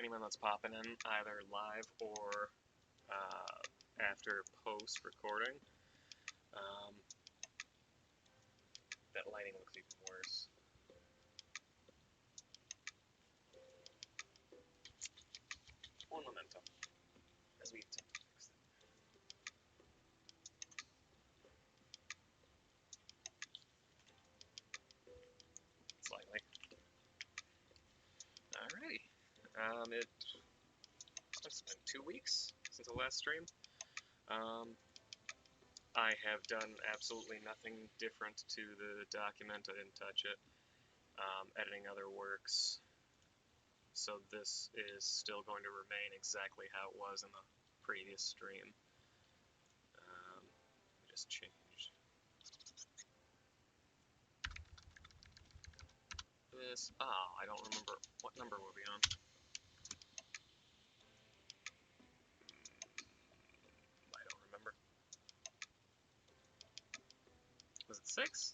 anyone that's popping in, either live or after post-recording. That lighting looks even worse. One memento, as we attempt to fix it. Slightly. Alrighty. It's been 2 weeks since the last stream. I have done absolutely nothing different to the document. I didn't touch it. Editing other works. So this is still going to remain exactly how it was in the previous stream. Just change this. I don't remember. What number were we on? I don't remember. Was it 6?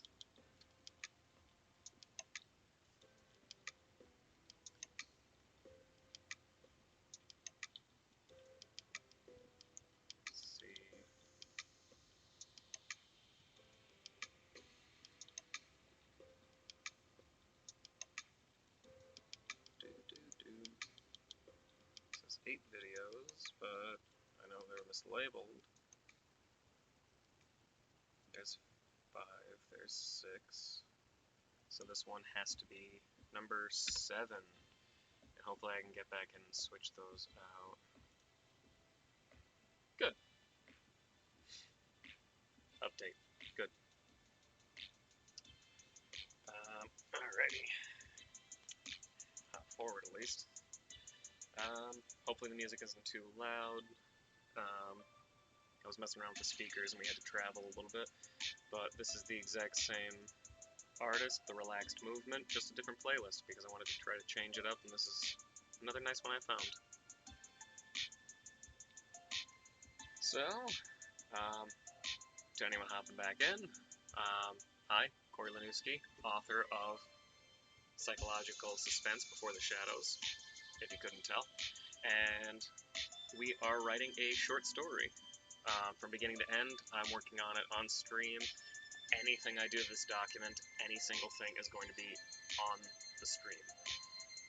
It says 8 videos, but I know they're mislabeled. There's 5, there's 6. So this one has to be number 7. And hopefully I can get back and switch those out. Good. Update. Good. Alrighty. Forward at least. Hopefully the music isn't too loud. I was messing around with the speakers and we had to travel a little bit, but this is the exact same artist, The Relaxed Movement, just a different playlist because I wanted to try to change it up, and this is another nice one I found. So, to anyone hopping back in, hi, Corey Lanuski, author of Psychological Suspense Before the Shadows, if you couldn't tell, and we are writing a short story. From beginning to end, I'm working on it on stream. Anything I do to this document, any single thing is going to be on the stream.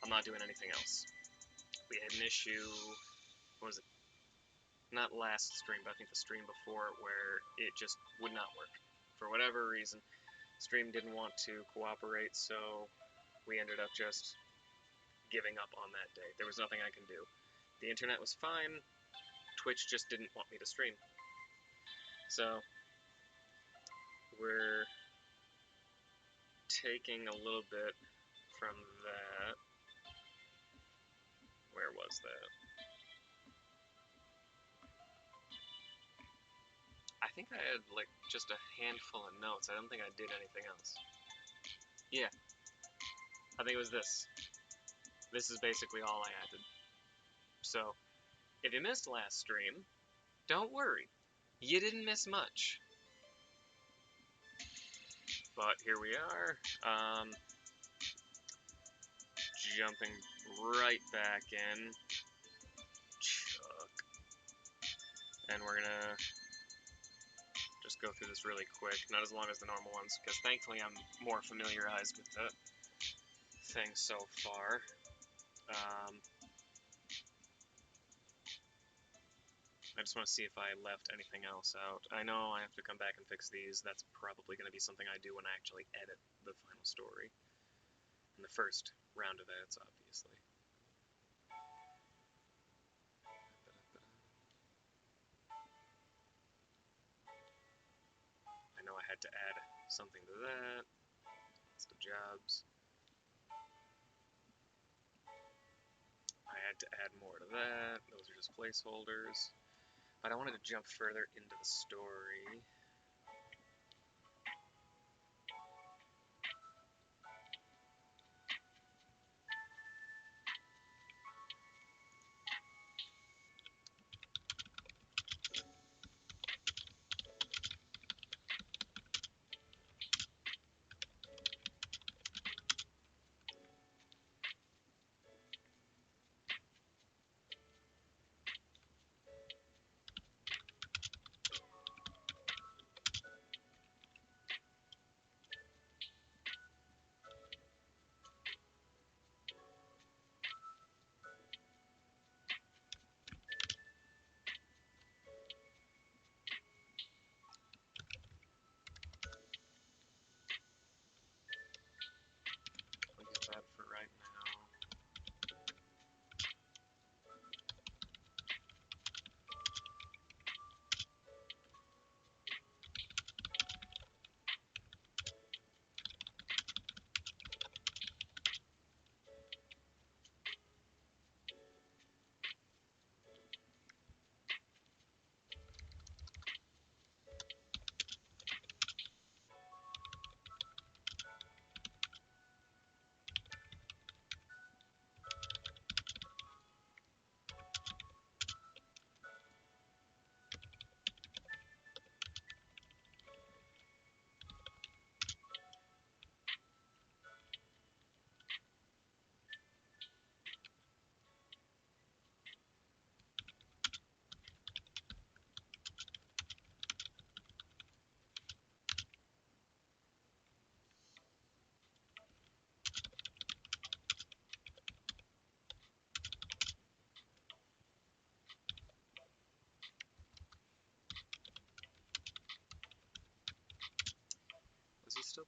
I'm not doing anything else. We had an issue, what was it? Not last stream, but I think the stream before, where it just would not work. For whatever reason, stream didn't want to cooperate, so we ended up just giving up on that day. There was nothing I can do. The internet was fine, Twitch just didn't want me to stream. So, we're taking a little bit from that. Where was that? I think I had, like, just a handful of notes. I don't think I did anything else. Yeah. I think it was this. This is basically all I added. So, if you missed last stream, don't worry. You didn't miss much. But here we are. Jumping right back in. Chuck. And we're gonna just go through this really quick. Not as long as the normal ones, because thankfully I'm more familiarized with the thing so far. I just want to see if I left anything else out. I know I have to come back and fix these. That's probably going to be something I do when I actually edit the final story. In the first round of edits, obviously. I know I had to add something to that. List of jobs. I had to add more to that. Those are just placeholders. But I wanted to jump further into the story.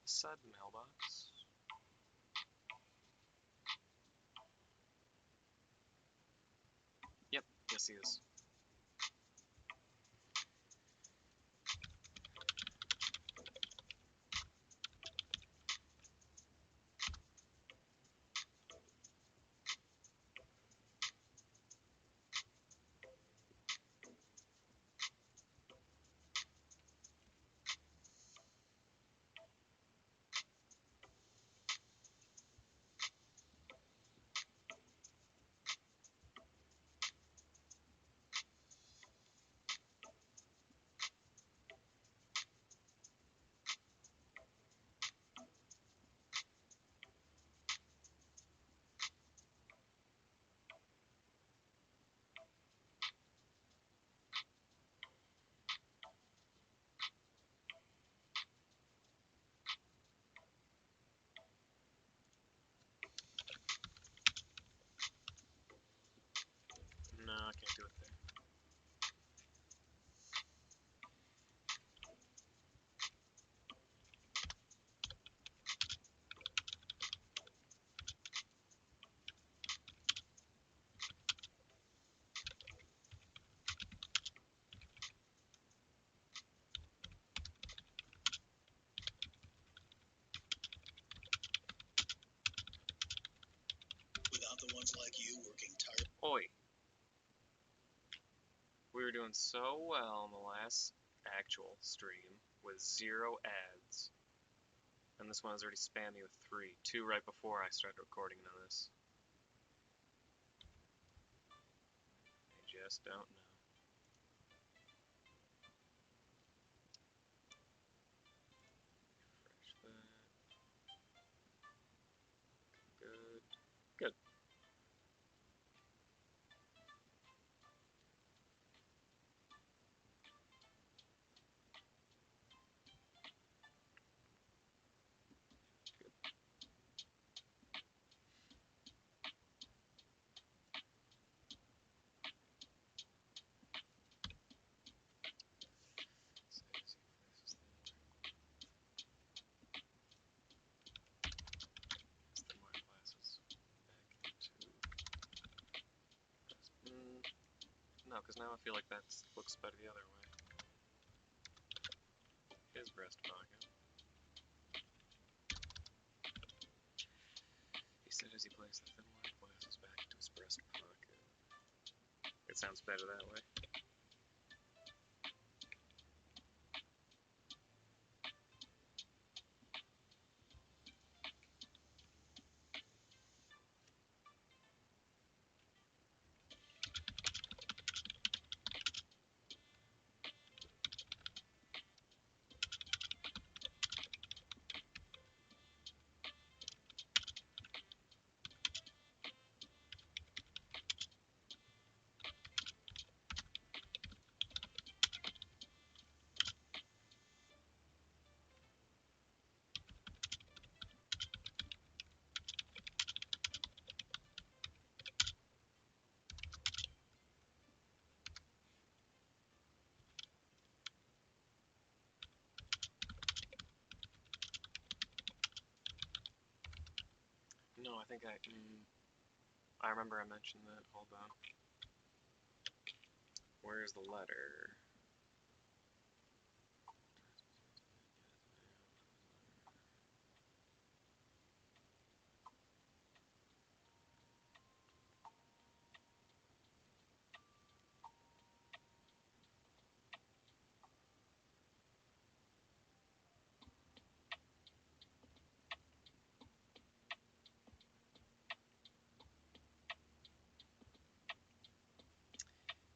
Said mailbox. Yep, yes he is. No, I can't do it there. Without the ones like you working tired. Oi. We were doing so well in the last actual stream with 0 ads. And this one has already spammed me with 3. 2 right before I started recording on this. I just don't know. Refresh that. Good. Good. No, because now I feel like that looks better the other way. His breast pocket. He said as he placed the thin wire glasses back into his breast pocket. It sounds better that way. No, I think I remember I mentioned that. Hold on. Where's the letter?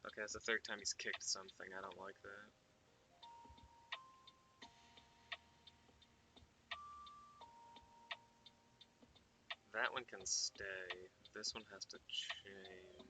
Okay, that's the third time he's kicked something. I don't like that. That one can stay. This one has to change.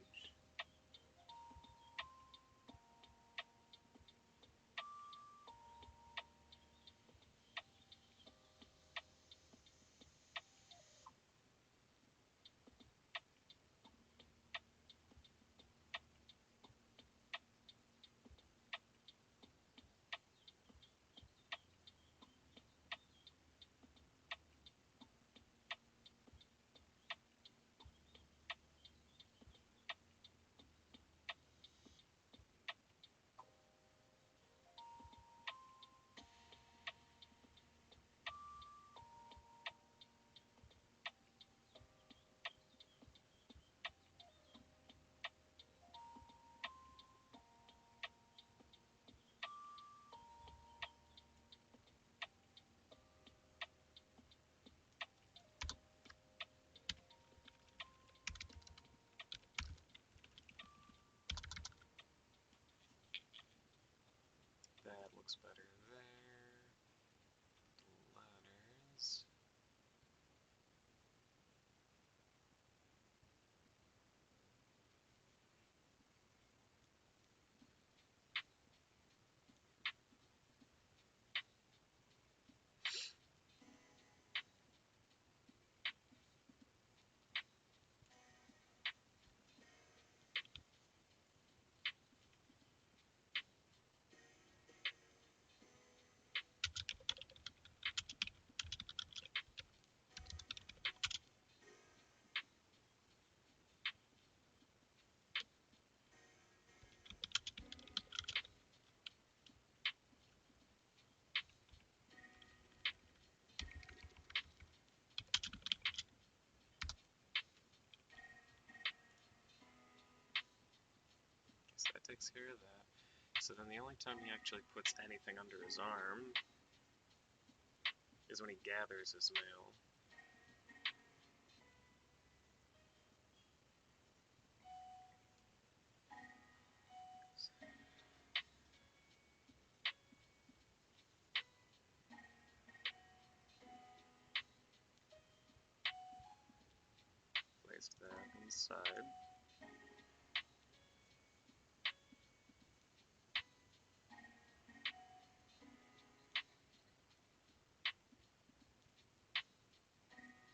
So that takes care of that. So then the only time he actually puts anything under his arm is when he gathers his mail. Place that inside.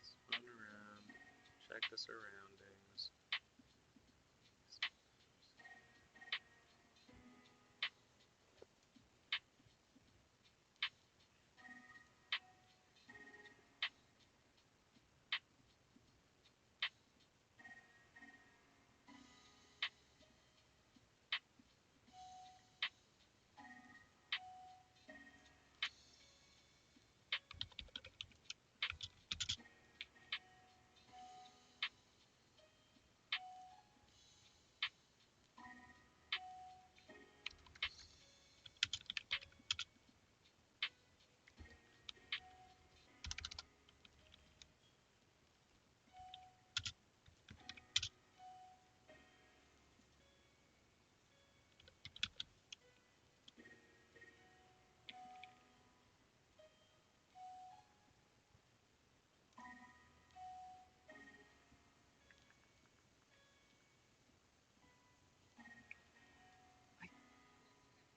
Spin around. Check the surroundings.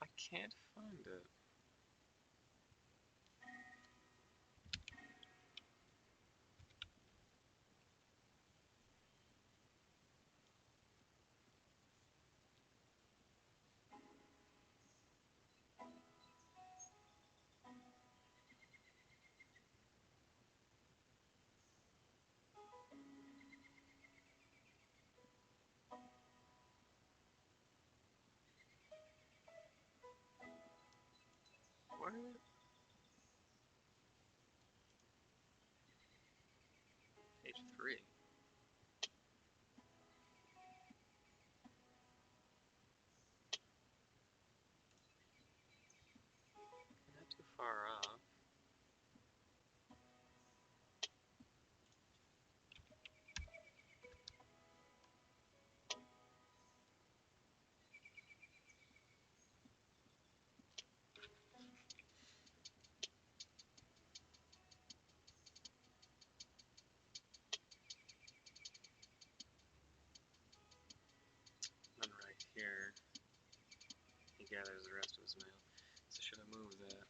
I can't find it. What? Page 3. Not too far off. Then right here, he gathers the rest of his mail. So should I move that?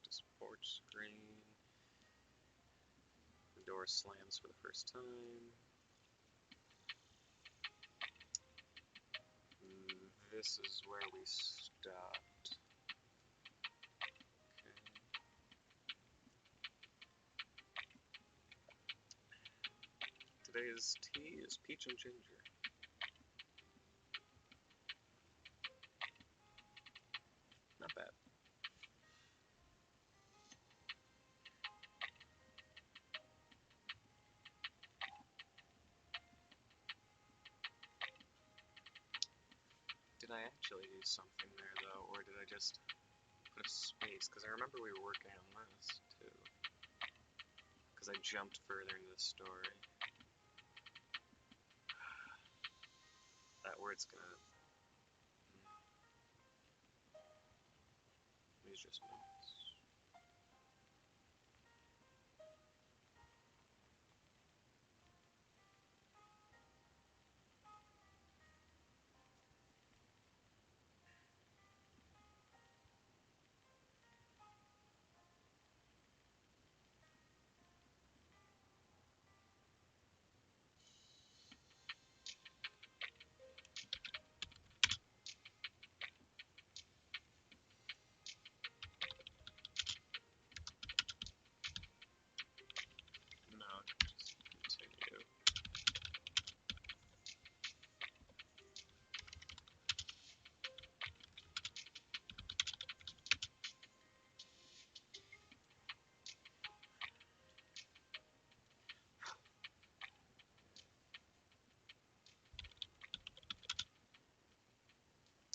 practice porch screen. The door slams for the first time. This is where we stopped. Okay. Today's tea is peach and ginger. Not bad. Did I actually do something there, though, or did I just put a space? Because I remember we were working on this, too. Because I jumped further into the story. That word's gonna... These just notes. No, just continue.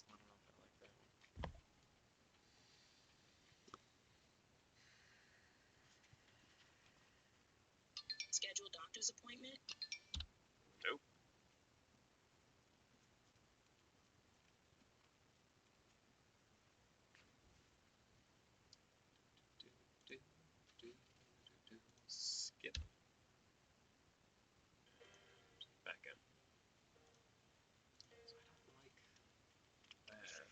I don't know if I like that one. Schedule doctor's appointment? Nope. Skip. Back in. So I don't like that.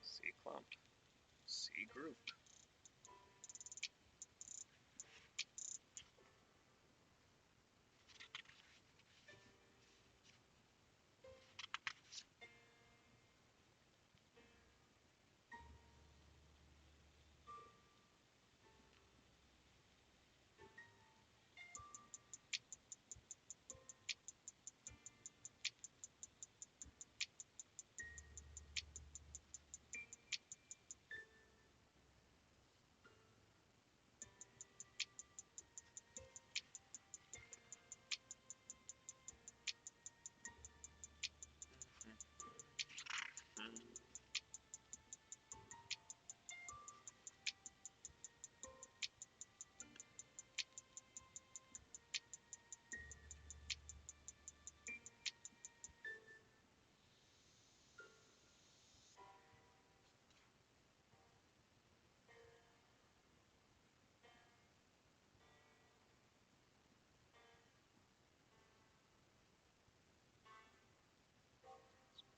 C clump. C group.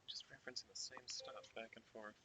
Just referencing the same stuff back and forth.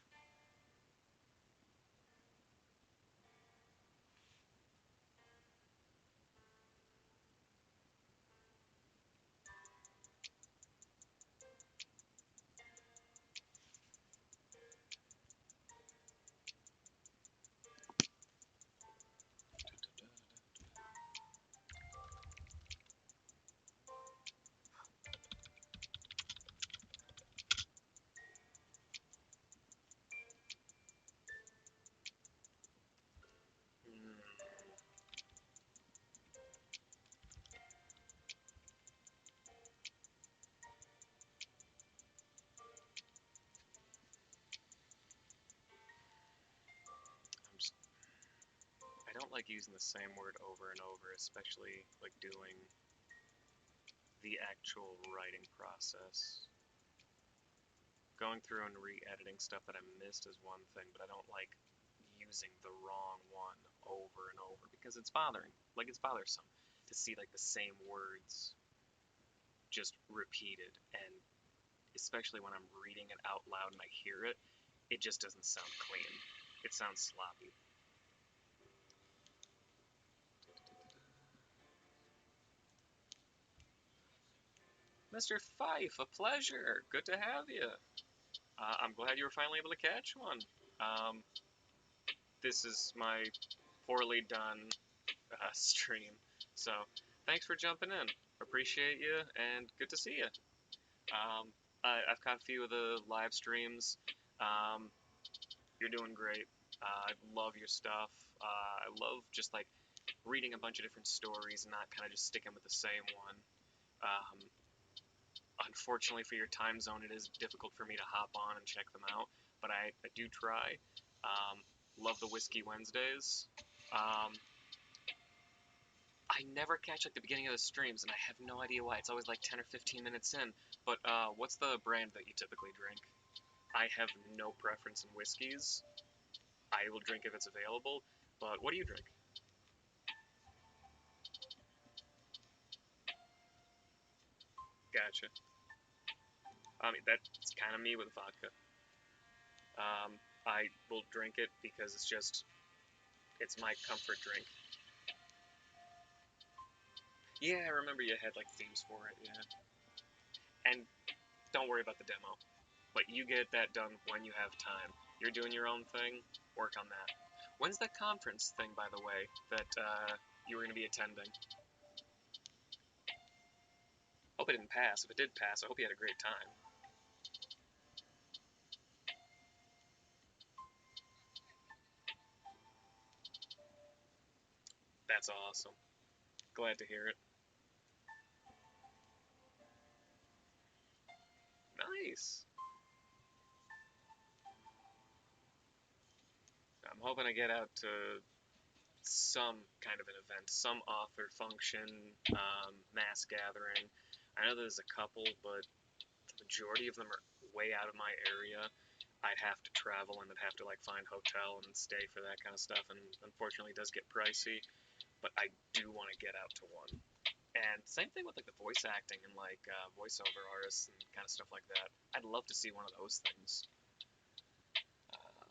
I don't like using the same word over and over, especially like doing the actual writing process. Going through and re-editing stuff that I missed is one thing, but I don't like using the wrong one over and over because it's bothering. Like, it's bothersome to see like the same words just repeated, and especially when I'm reading it out loud and I hear it, it just doesn't sound clean. It sounds sloppy. Mr. Fife, a pleasure. Good to have you. I'm glad you were finally able to catch one. Um, this is my poorly done stream, so thanks for jumping in. Appreciate you, and good to see you. I've caught a few of the live streams. Um, you're doing great. I love your stuff. I love just like reading a bunch of different stories and not kind of just sticking with the same one. Um, Unfortunately for your time zone, it is difficult for me to hop on and check them out, but I do try. Love the Whiskey Wednesdays. I never catch like the beginning of the streams, and I have no idea why. It's always like 10 or 15 minutes in. But what's the brand that you typically drink? I have no preference in whiskeys. I will drink if it's available, but what do you drink? Gotcha. I mean, that's kind of me with vodka. I will drink it because it's my comfort drink. Yeah, I remember you had like themes for it, yeah. And don't worry about the demo. But you get that done when you have time. You're doing your own thing, work on that. When's that conference thing, by the way, that you were going to be attending? Hope it didn't pass. If it did pass, I hope you had a great time. That's awesome. Glad to hear it. Nice. I'm hoping to get out to some kind of an event, some author function, mass gathering. I know there's a couple, but the majority of them are way out of my area. I'd have to travel and I'd have to like find hotel and stay for that kind of stuff, and unfortunately it does get pricey. But I do want to get out to one. And same thing with like the voice acting and like voiceover artists and kind of stuff like that. I'd love to see one of those things. Uh,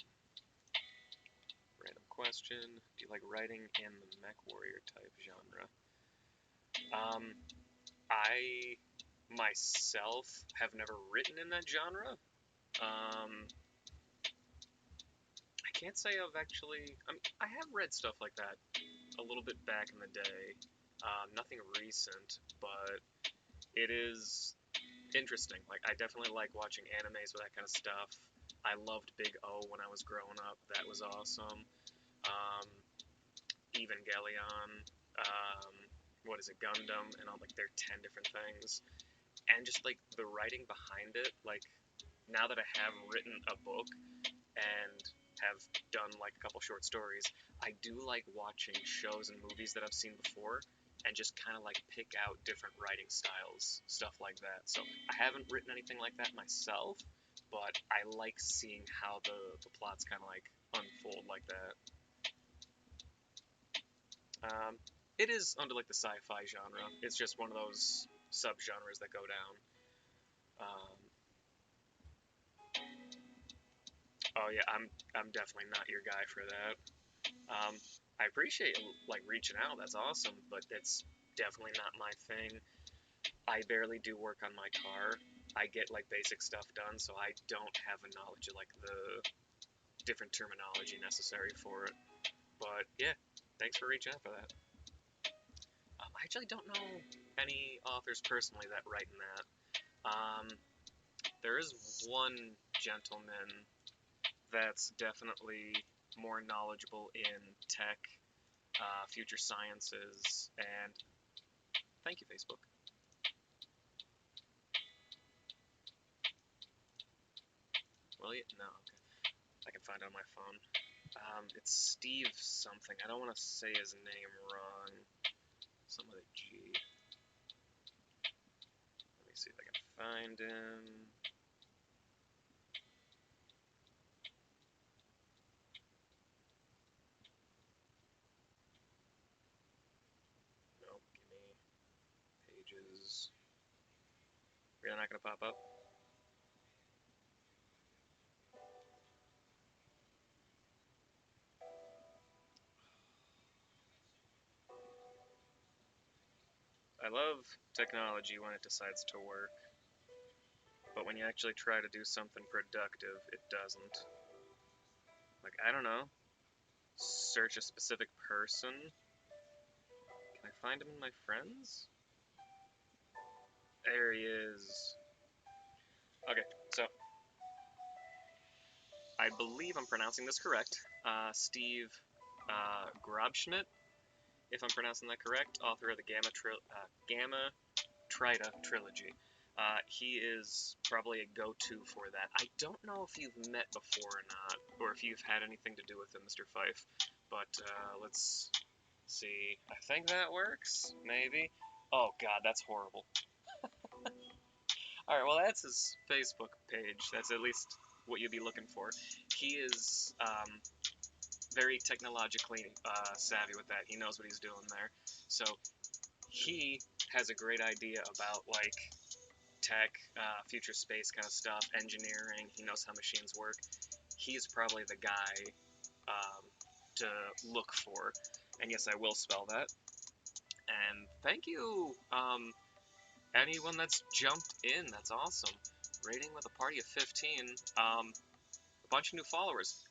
Random question: do you like writing in the mech warrior type genre? I myself have never written in that genre. I can't say I've actually. I have read stuff like that a little bit back in the day. Nothing recent, but it is interesting. Like I definitely like watching animes with that kind of stuff. I loved Big O when I was growing up. That was awesome. Um, Evangelion. Um, what is it? Gundam, and all like they're 10 different things. And just like the writing behind it. Like now that I have written a book and have done like a couple short stories, I do like watching shows and movies that I've seen before and just kind of like pick out different writing styles, stuff like that. So I haven't written anything like that myself, but I like seeing how the plots kind of like unfold like that. It is under like the sci-fi genre. It's just one of those subgenres that go down. Um, oh yeah, I'm definitely not your guy for that. I appreciate like reaching out. That's awesome, but it's definitely not my thing. I barely do work on my car. I get like basic stuff done, so I don't have a knowledge of like the different terminology necessary for it. But yeah, thanks for reaching out for that. I actually don't know any authors personally that write in that. Um, there is one gentleman that's definitely more knowledgeable in tech, future sciences, and thank you, Facebook. Will you? No, okay. I can find it on my phone. It's Steve something. I don't want to say his name wrong. Some with a G. Let me see if I can find him. Nope, give me pages. Really not gonna pop up? I love technology when it decides to work, but when you actually try to do something productive, it doesn't. Like, I don't know, search a specific person. Can I find him in my friends? There he is. Okay, so I believe I'm pronouncing this correct. Steve Grobschmidt, if I'm pronouncing that correct, author of the Gamma Trita trilogy. He is probably a go-to for that. I don't know if you've met before or not, or if you've had anything to do with him, Mr. Fife, but let's see. I think that works, maybe. Oh god, that's horrible. Alright, well that's his Facebook page. That's at least what you'd be looking for. He is very technologically savvy with that. He knows what he's doing there. So he has a great idea about like tech, future space kind of stuff, engineering. He knows how machines work. He's probably the guy to look for. And yes, I will spell that. And thank you, anyone that's jumped in. That's awesome. Rating with a party of 15. A bunch of new followers.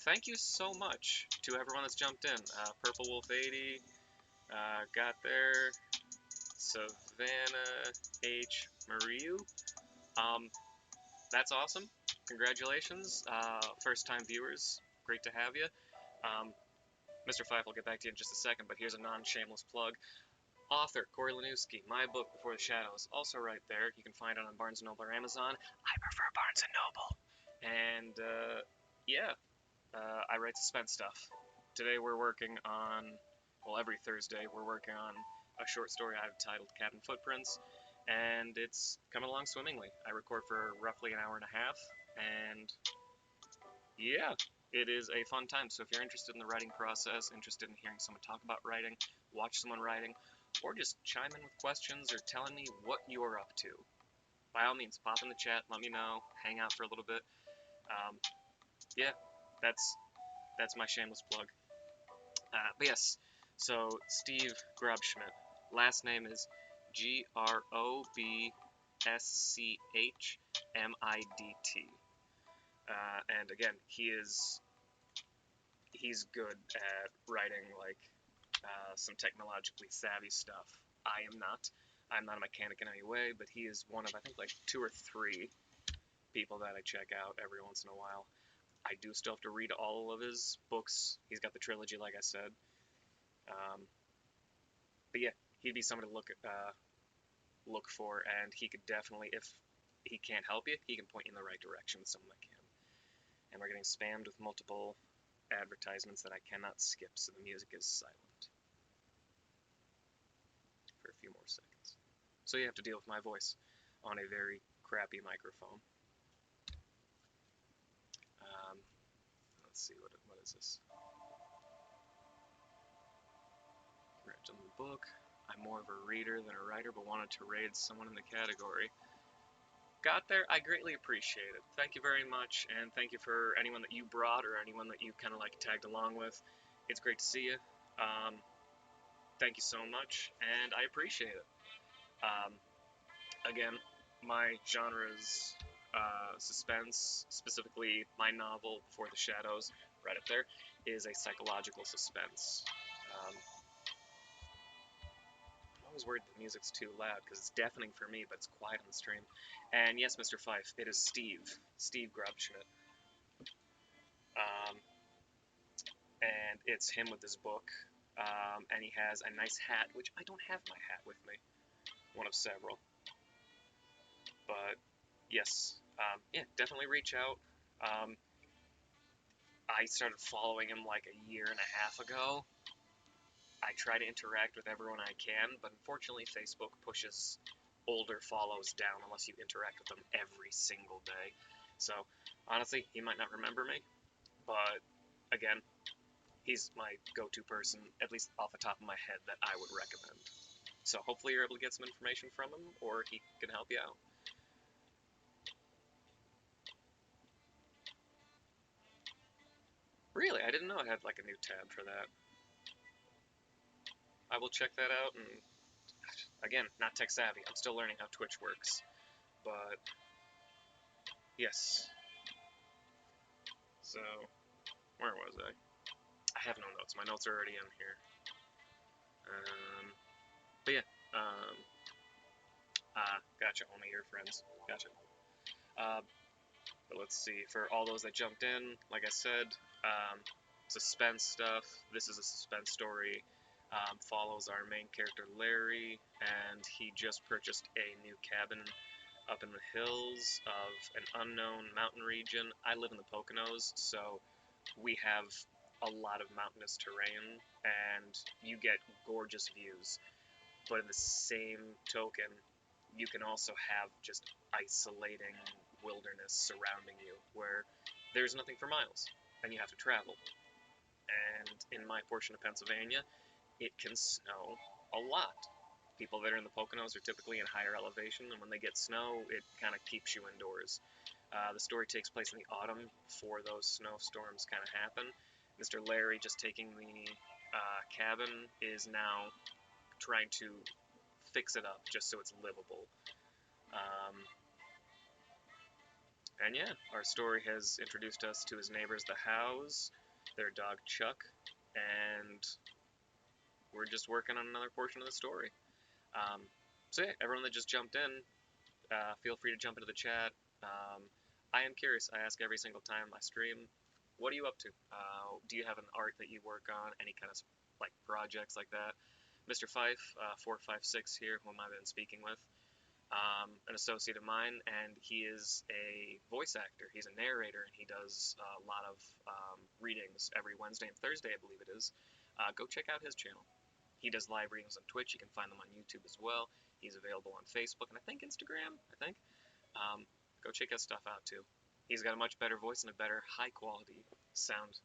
Thank you so much to everyone that's jumped in. Purple Wolf 80 got there. Savannah H. Mariu. That's awesome. Congratulations, first-time viewers. Great to have you. Mr. Fife, I'll get back to you in just a second, but here's a non-shameless plug. Author Corey Lanewski, my book Before the Shadows, also right there. You can find it on Barnes & Noble or Amazon. I prefer Barnes & Noble. And yeah, I write suspense stuff. Today we're working on, well, every Thursday we're working on a short story I've titled Cabin Footprints, and it's coming along swimmingly. I record for roughly an hour and a half, and yeah, it is a fun time. So if you're interested in the writing process, interested in hearing someone talk about writing, watch someone writing, or just chime in with questions or telling me what you're up to, by all means, pop in the chat, let me know, hang out for a little bit. Yeah, that's my shameless plug. But yes, so Steve Grobschmidt, last name is Grobschmidt. And again, he's good at writing like some technologically savvy stuff. I am not. I'm not a mechanic in any way, but he is one of, I think, like 2 or 3 people that I check out every once in a while. I do still have to read all of his books. He's got the trilogy, like I said. But yeah, he'd be somebody to look for, and he could definitely, if he can't help you, he can point you in the right direction with someone that can. And we're getting spammed with multiple advertisements that I cannot skip, so the music is silent for a few more seconds. So you have to deal with my voice on a very crappy microphone. Let's see, what is this? Congrats on the book. I'm more of a reader than a writer, but wanted to raid someone in the category. Got there. I greatly appreciate it. Thank you very much, and thank you for anyone that you brought or anyone that you kind of like tagged along with. It's great to see you. Thank you so much, and I appreciate it. Again, my genre's suspense, specifically my novel Before the Shadows, right up there, is a psychological suspense. I'm always worried the music's too loud because it's deafening for me, but it's quiet on the stream. And yes, Mr. Fife, it is Steve Grobschmidt. And it's him with his book, and he has a nice hat, which I don't have my hat with me, one of several. But yes, yeah, definitely reach out. I started following him like a year and a half ago. I try to interact with everyone I can, but unfortunately Facebook pushes older follows down unless you interact with them every single day. So honestly, he might not remember me, but again, he's my go-to person, at least off the top of my head, that I would recommend. So hopefully you're able to get some information from him, or he can help you out. Really? I didn't know it had like a new tab for that. I will check that out, and again, not tech savvy. I'm still learning how Twitch works. But yes. So where was I? I have no notes. My notes are already in here. But yeah. Gotcha. Only your friends. Gotcha. But let's see. For all those that jumped in, like I said, suspense stuff. This is a suspense story. Follows our main character Larry, and he just purchased a new cabin up in the hills of an unknown mountain region. I live in the Poconos, so we have a lot of mountainous terrain, and you get gorgeous views. But in the same token, you can also have just isolating wilderness surrounding you, where there's nothing for miles, and you have to travel. And in my portion of Pennsylvania, it can snow a lot. People that are in the Poconos are typically in higher elevation, and when they get snow, it kind of keeps you indoors. The story takes place in the autumn before those snowstorms kind of happen. Mr. Larry, just taking the cabin, is now trying to fix it up just so it's livable. And yeah, our story has introduced us to his neighbors, the Howes, their dog Chuck, and we're just working on another portion of the story. So yeah, everyone that just jumped in, feel free to jump into the chat. I am curious. I ask every single time I stream, what are you up to? Do you have an art that you work on? Any kind of like projects like that? Mr. Fife, 456 here, whom I've been speaking with, an associate of mine, and he is a voice actor. He's a narrator, and he does a lot of readings every Wednesday and Thursday, I believe it is. Go check out his channel. He does live readings on Twitch. You can find them on YouTube as well. He's available on Facebook and I think Instagram. Go check his stuff out too. He's got a much better voice and a better high quality sound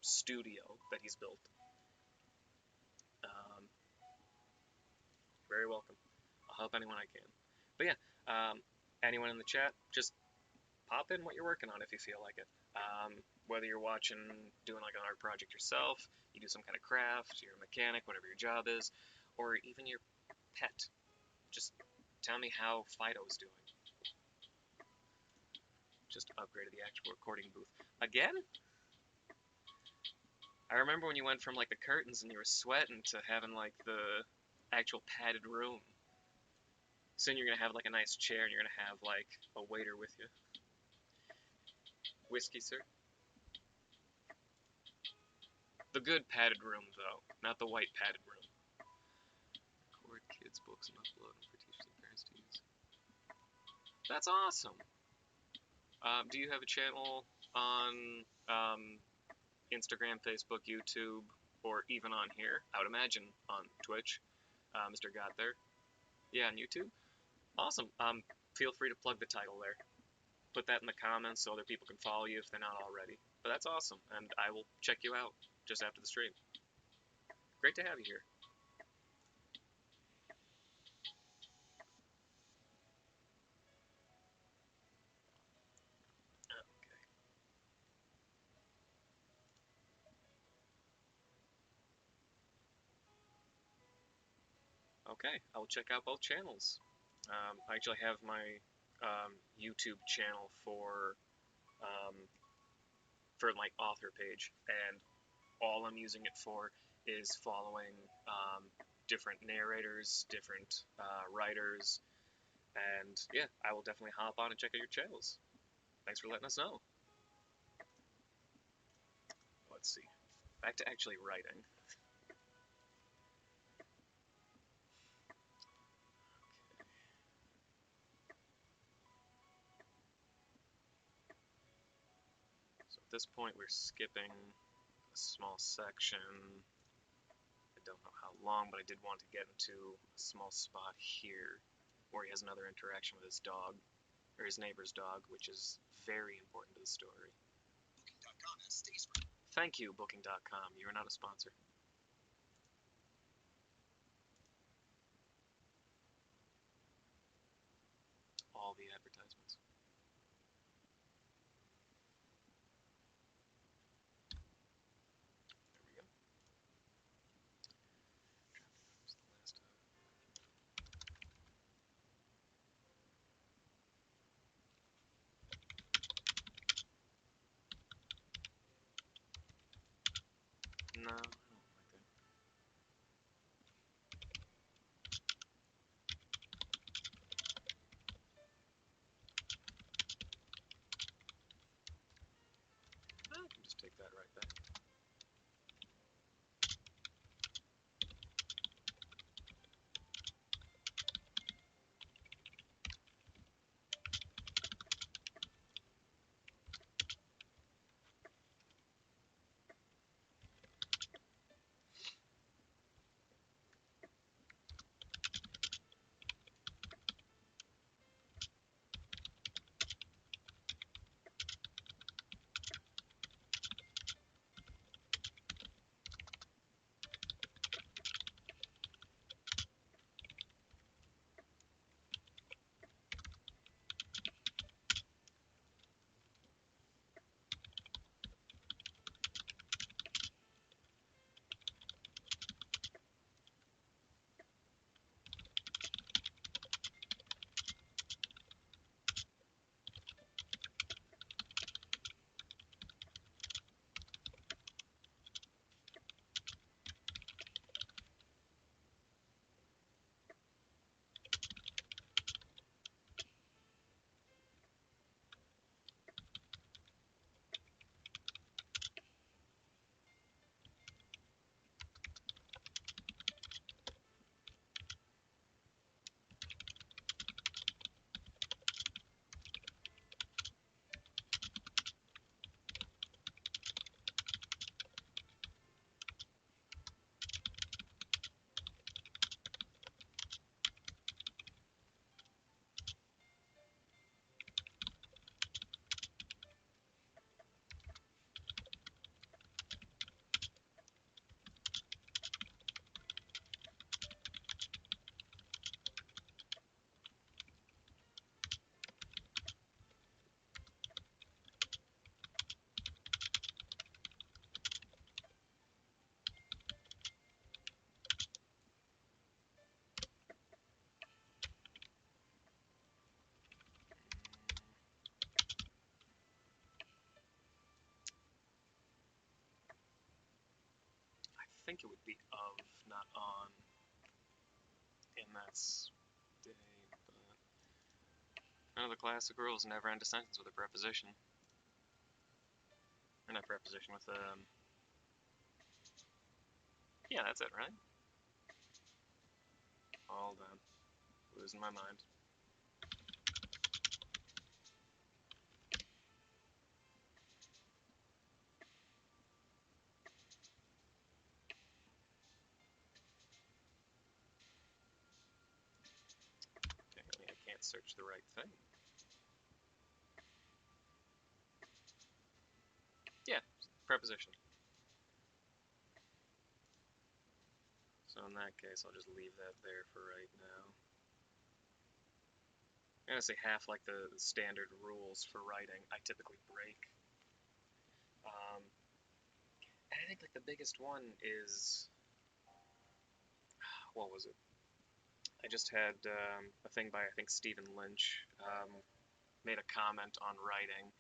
studio that he's built. Very welcome. I'll help anyone I can. But yeah, anyone in the chat, just pop in what you're working on if you feel like it. Whether you're watching, doing like an art project yourself, you do some kind of craft, you're a mechanic, whatever your job is, or even your pet. Just tell me how Fido's doing. Just upgraded the actual recording booth. Again? I remember when you went from like the curtains and you were sweating to having like the actual padded room. Soon you're gonna have like a nice chair and you're gonna have like a waiter with you. Whiskey, sir? The good padded room, though, not the white padded room. Record kids' books and upload them for teachers and parents to use. That's awesome. Do you have a channel on Instagram, Facebook, YouTube, or even on here? I would imagine on Twitch. Mr. Got there. Yeah, on YouTube. Awesome. Feel free to plug the title there. Put that in the comments so other people can follow you if they're not already. But that's awesome, and I will check you out just after the stream. Great to have you here. Okay, I will check out both channels. I actually have my YouTube channel for my author page, and all I'm using it for is following different narrators, different writers, and yeah, I will definitely hop on and check out your channels. Thanks for letting us know. Let's see. Back to actually writing. So at this point, we're skipping a small section. I don't know how long, but I did want to get into a small spot here where he has another interaction with his dog, or his neighbor's dog, which is very important to the story. Booking.com has stays. Thank you, Booking.com. You are not a sponsor. All the advertisements. No, I don't like that. I can just take that right back. I think it would be of, not on, in that state, but none of the classic rules never end a sentence with a preposition. Or not preposition, with yeah, that's it, right? Hold on. Losing my mind. Apparently I can't search the right thing. Yeah, preposition. So in that case, I'll just leave that there for right now. I'm gonna say half like the standard rules for writing, I typically break. And I think like the biggest one is, what was it? I just had a thing by I think Stephen Lynch made a comment on writing,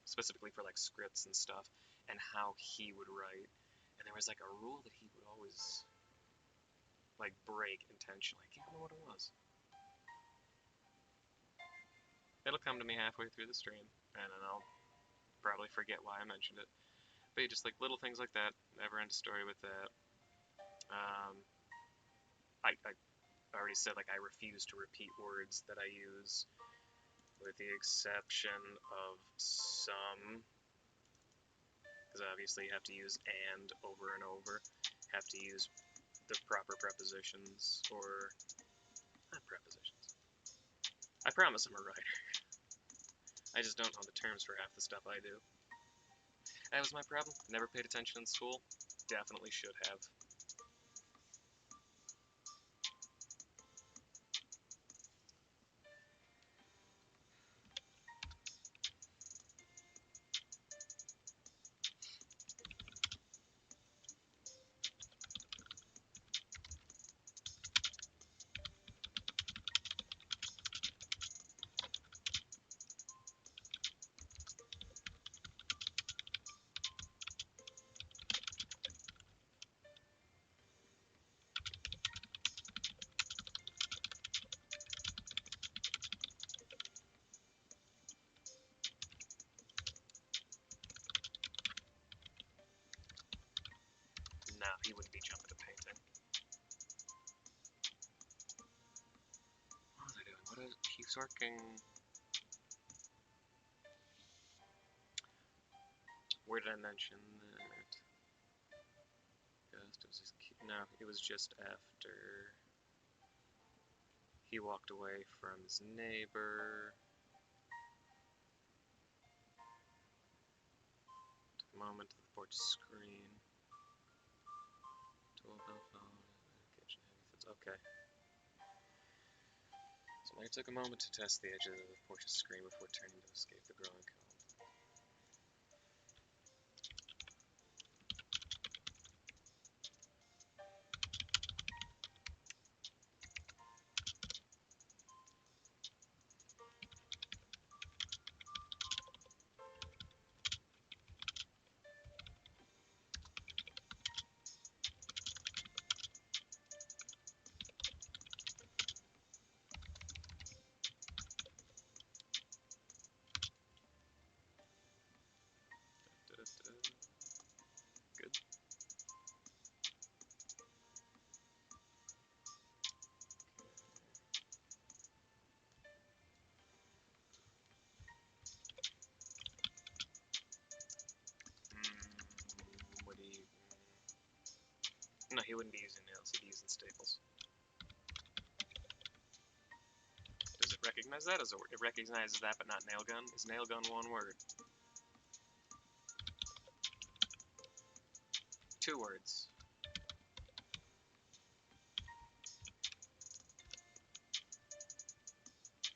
specifically for like scripts and stuff, and how he would write. And there was like a rule that he would always like break intentionally. I can't remember what it was. It'll come to me halfway through the stream, and then I'll probably forget why I mentioned it. But just like little things like that, never end a story with that. I already said like I refuse to repeat words that I use, with the exception of some, because obviously you have to use and over and over, have to use the proper prepositions, or not prepositions. I promise I'm a writer. I just don't know the terms for half the stuff I do. That was my problem. Never paid attention in school. Definitely should have. he wouldn't be jumping to painting. What was I doing? What is... He's working... Where did I mention that? It was his no, it was just after he walked away from his neighbor. Took a moment to the porch screen. Doorbell phone. Kitchen heavy fence. Okay. So Larry took a moment to test the edge of the porch's screen before turning to escape the growing cold. Good. Would he... No, he wouldn't be using nails, he'd be using staples. Does it recognize that as a word? It recognizes that, but not nail gun? Is nail gun one word? 2 words.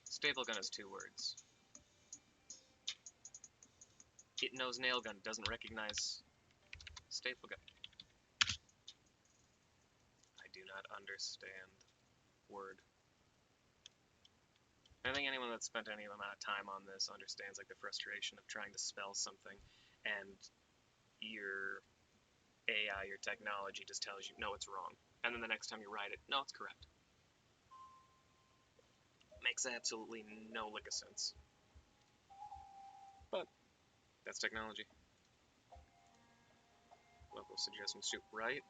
Staple gun is 2 words. It knows nail gun, doesn't recognize staple gun. I do not understand word. I think anyone that's spent any amount of time on this understands like the frustration of trying to spell something and your AI, your technology just tells you, no, it's wrong. And then the next time you write it, no, it's correct. Makes absolutely no lick of sense. But that's technology. Local suggestions too, right?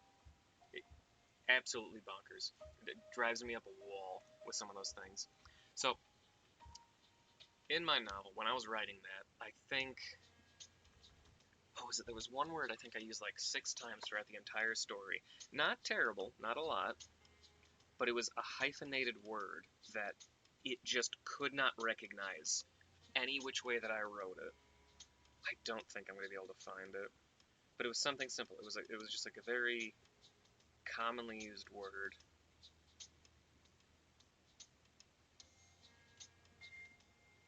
Absolutely bonkers. It drives me up a wall with some of those things. So, in my novel, when I was writing that, I think... What was it? There was one word I think I used like 6 times throughout the entire story. Not terrible, not a lot, but it was a hyphenated word that it just could not recognize any which way that I wrote it. I don't think I'm going to be able to find it. But it was something simple. It was just like a very commonly used word.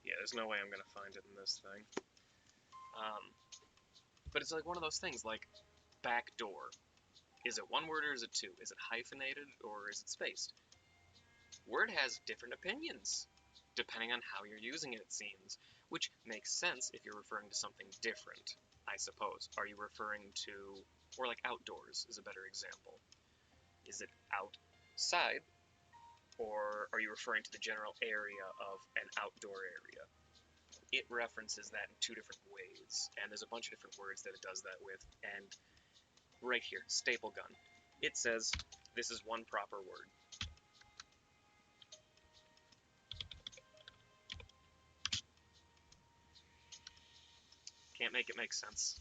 Yeah, there's no way I'm gonna find it in this thing. But it's like one of those things, like backdoor. Is it one word or is it 2? Is it hyphenated or is it spaced? Word has different opinions, depending on how you're using it, it seems. Which makes sense if you're referring to something different, I suppose. Are you referring to, or like outdoors is a better example. Is it outside, or are you referring to the general area of an outdoor area? It references that in 2 different ways, and there's a bunch of different words that it does that with, and right here, staple gun. It says this is one proper word. Can't make it make sense.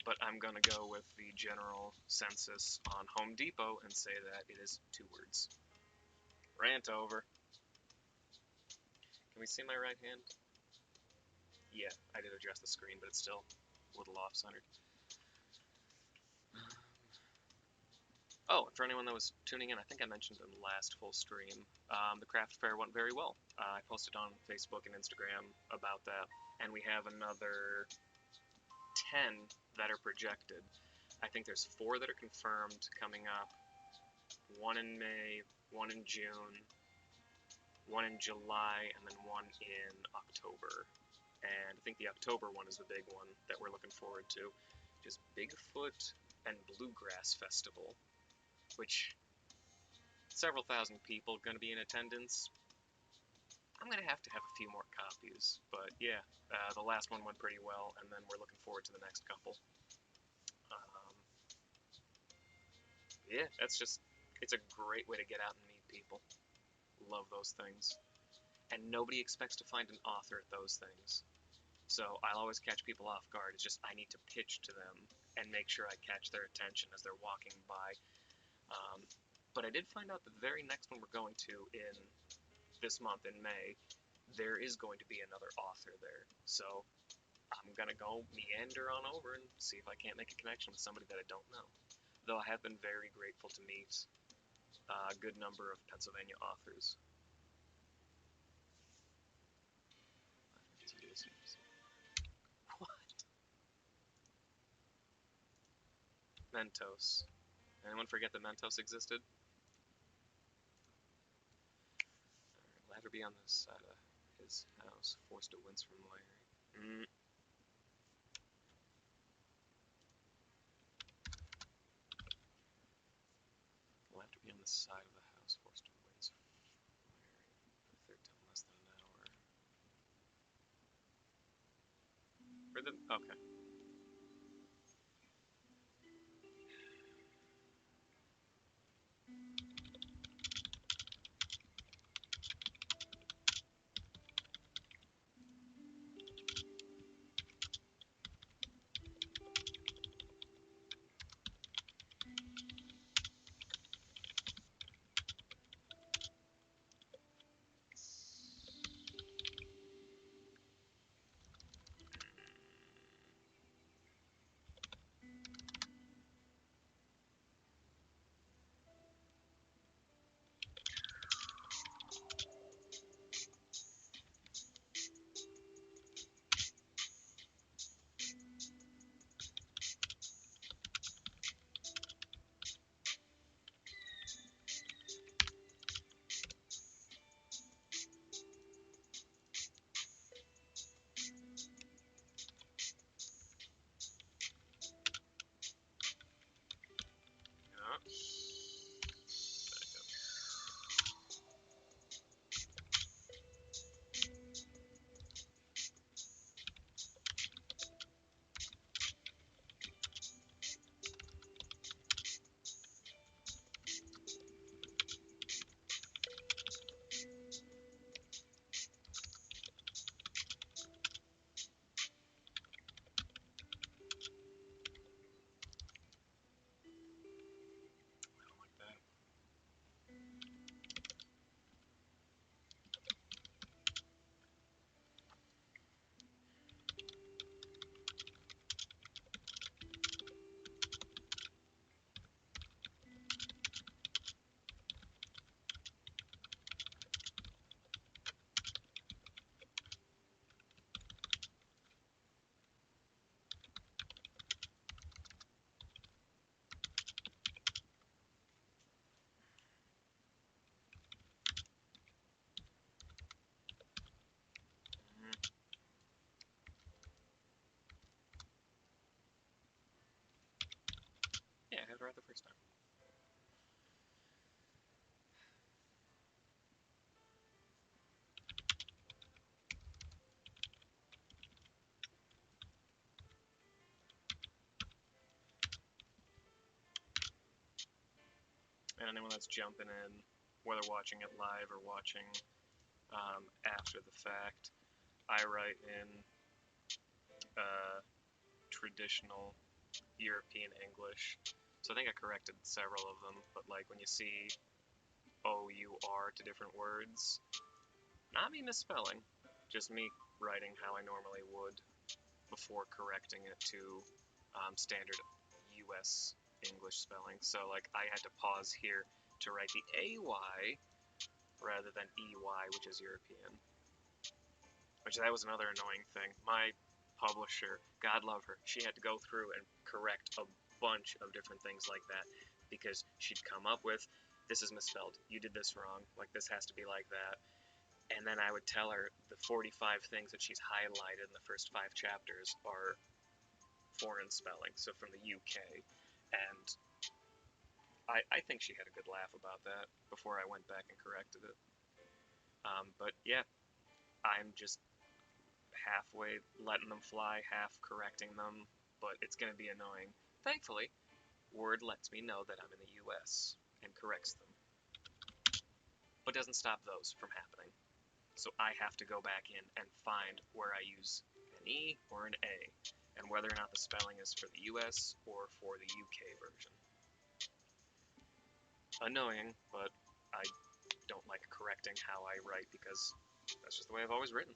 But I'm gonna go with the general census on Home Depot and say that it is 2 words. Rant over. Can we see my right hand? Yeah, I did adjust the screen, but it's still a little off-centered. Oh, and for anyone that was tuning in, I think I mentioned in the last full stream, the craft fair went very well. I posted on Facebook and Instagram about that, and we have another 10 that are projected. I think there's 4 that are confirmed coming up. 1 in May, 1 in June, 1 in July, and then 1 in October. And I think the October one is the big one that we're looking forward to, which is Bigfoot and Bluegrass Festival, which several thousand people are going to be in attendance. I'm going to have a few more copies, but yeah, the last one went pretty well, and then we're looking forward to the next couple. yeah, it's a great way to get out and meet people. Love those things. And nobody expects to find an author at those things. So I'll always catch people off guard. It's just I need to pitch to them and make sure I catch their attention as they're walking by. Um, but I did find out the very next one we're going to in this month in May, there is going to be another author there. So I'm gonna go meander on over and see if I can't make a connection with somebody that I don't know. Though I have been very grateful to meet a good number of Pennsylvania authors. What? Mentos. Anyone forget that Mentos existed? Will ever be on this side of his house, forced to wince from Larry. Will have to be on the side of the house, forced to wince from Larry. The third time less than an hour. Okay. Yeah. I don't like that. Yeah, I had it right the first time. And anyone that's jumping in, whether watching it live or watching after the fact, I write in traditional European English. So I think I corrected several of them, but like when you see OUR to different words, not me misspelling, just me writing how I normally would before correcting it to standard US English spelling. So like I had to pause here to write the AY rather than EY, which is European. Which that was another annoying thing. My publisher, God love her, she had to go through and correct a bunch of different things like that because she'd come up with, this is misspelled, you did this wrong, like this has to be like that. And then I would tell her the 45 things that she's highlighted in the first 5 chapters are foreign spelling, so from the UK. And I think she had a good laugh about that before I went back and corrected it. But yeah, I'm just halfway letting them fly, half correcting them, but it's going to be annoying. Thankfully, Word lets me know that I'm in the US and corrects them, but doesn't stop those from happening. So I have to go back in and find where I use an E or an A, and whether or not the spelling is for the US or for the UK version. Annoying, but I don't like correcting how I write because that's just the way I've always written.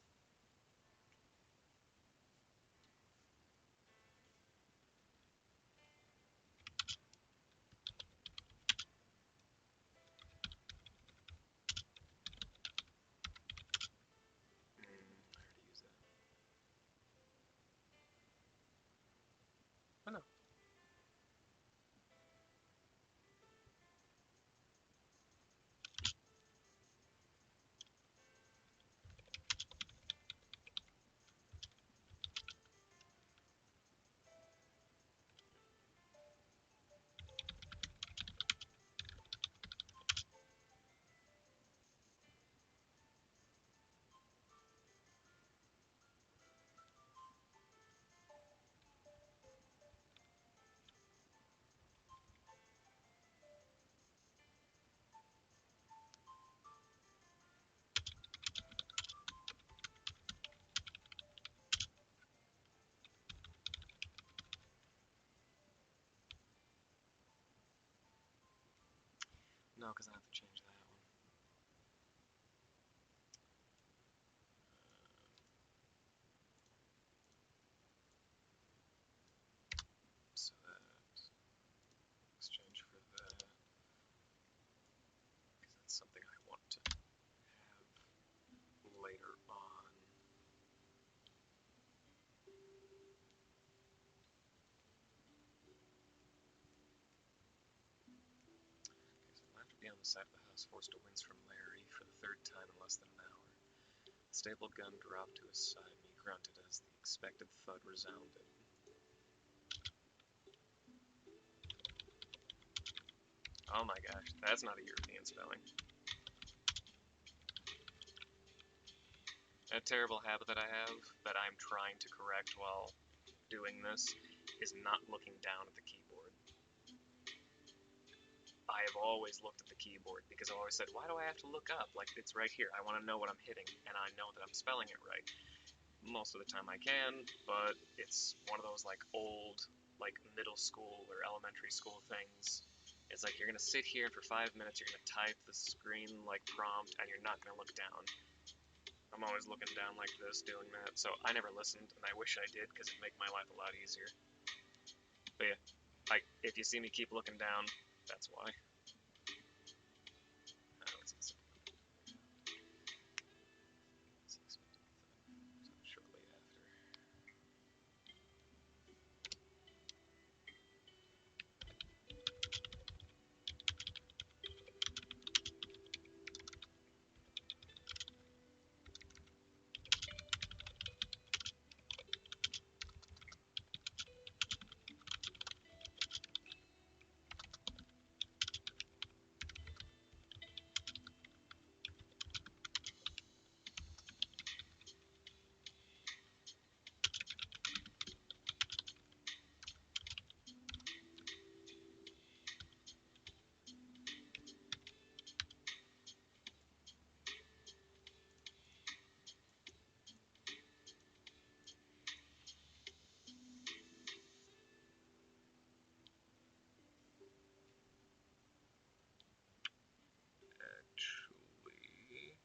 I already used that. Oh no. No, because I have to change that one. So that exchange for that, because that's something I want to have later on. Okay, so I'll have to be on the side of the house forced to wince from Larry for the third time in less than an hour. The stapled gun dropped to his side, and he grunted as the expected thud resounded. Oh my gosh, that's not a European spelling. A terrible habit that I have, that I'm trying to correct while doing this, is not looking down at the keyboard. I have always looked at the keyboard because I've always said, why do I have to look up? Like, it's right here. I want to know what I'm hitting, and I know that I'm spelling it right. Most of the time I can, but it's one of those, like, old, like, middle school or elementary school things. It's like, you're going to sit here and for 5 minutes, you're going to type the screen, like, prompt, and you're not going to look down. I'm always looking down like this, doing that, so I never listened, and I wish I did, because it'd make my life a lot easier. But yeah, if you see me keep looking down, that's why. Let's see. Shortly after. Actually,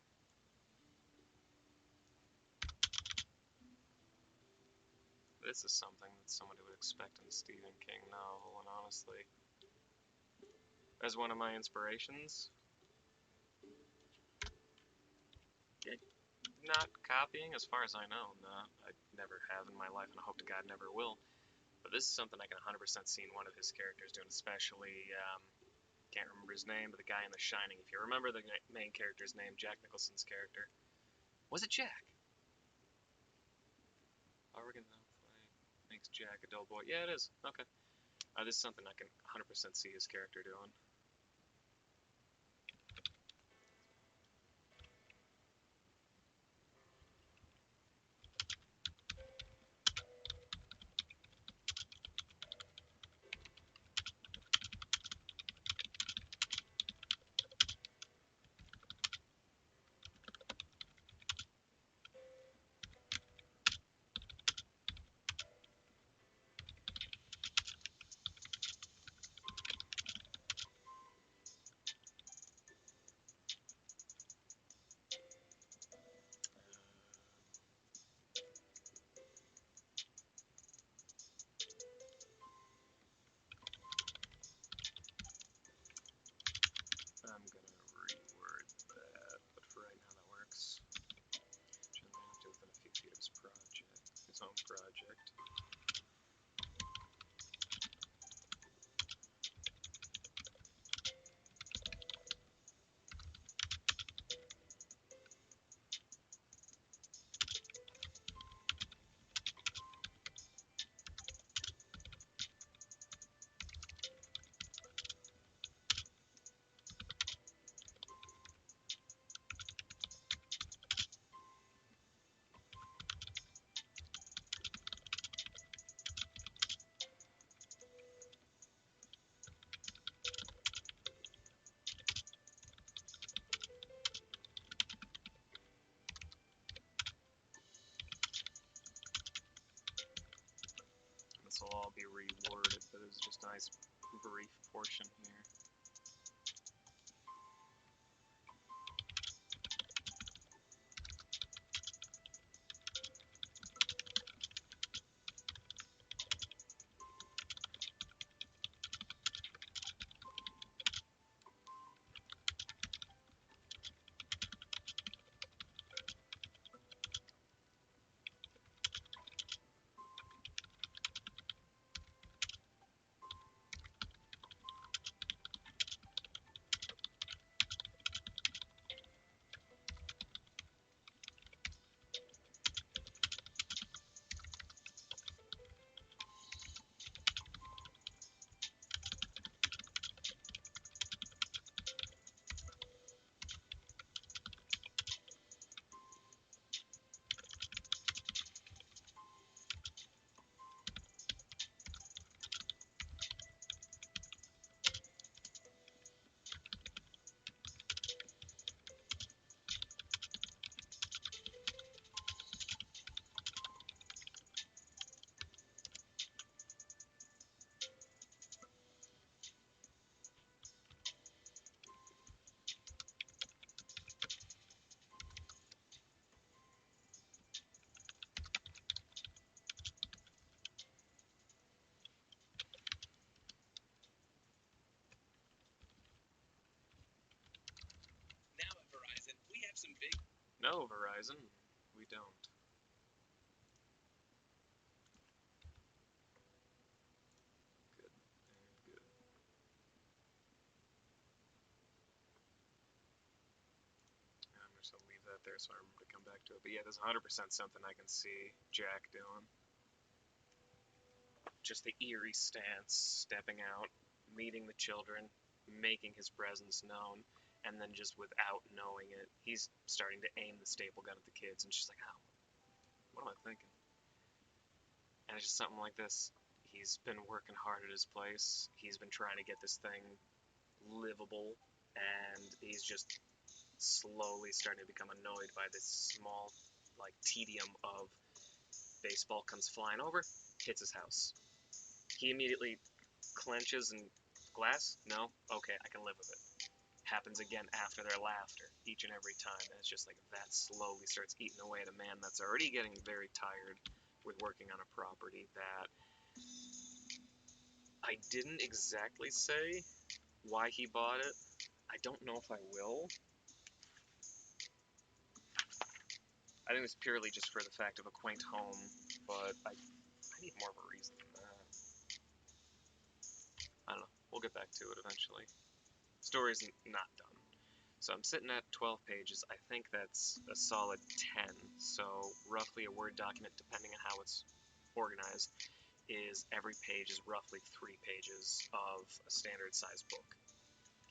this is something that somebody would expect in a Stephen King novel, and honestly, as one of my inspirations, not copying, as far as I know, no, I never have in my life, and I hope to God never will. But this is something I can 100% see in one of his characters doing, especially, can't remember his name, but the guy in The Shining. If you remember the main character's name, Jack Nicholson's character. Was it Jack? Oregon makes Jack a dull boy. Yeah, it is. Okay. This is something I can 100% see his character doing. all be reworded, but it was just a nice brief portion here. Now at Verizon, we have some big No, Verizon, we don't. Good and good. I'm just gonna leave that there so I remember to come back to it. But yeah, there's 100% something I can see Jack doing. Just the eerie stance, stepping out, meeting the children, making his presence known, and then just without knowing it, he's starting to aim the staple gun at the kids, and she's like, "Oh, what am I thinking?" And it's just something like this. He's been working hard at his place. He's been trying to get this thing livable, and he's just slowly starting to become annoyed by this small, like, tedium of baseball comes flying over, hits his house. He immediately clenches and glass? No? Okay, I can live with it. Happens again after their laughter, each and every time. And it's just like that slowly starts eating away at a man that's already getting very tired with working on a property that I didn't exactly say why he bought it. I don't know if I will. I think it's purely just for the fact of a quaint home, but I need more of a reason than that. I don't know. We'll get back to it eventually. Story's not done. So I'm sitting at 12 pages. I think that's a solid 10. So roughly a Word document, depending on how it's organized, is every page is roughly 3 pages of a standard size book.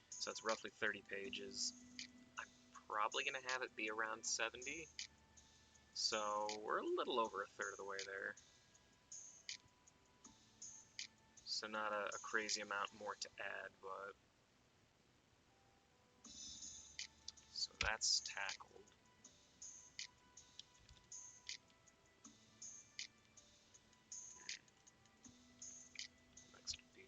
So that's roughly 30 pages. I'm probably going to have it be around 70. So we're a little over a third of the way there. So not a crazy amount more to add, but... So that's tackled. Next would be...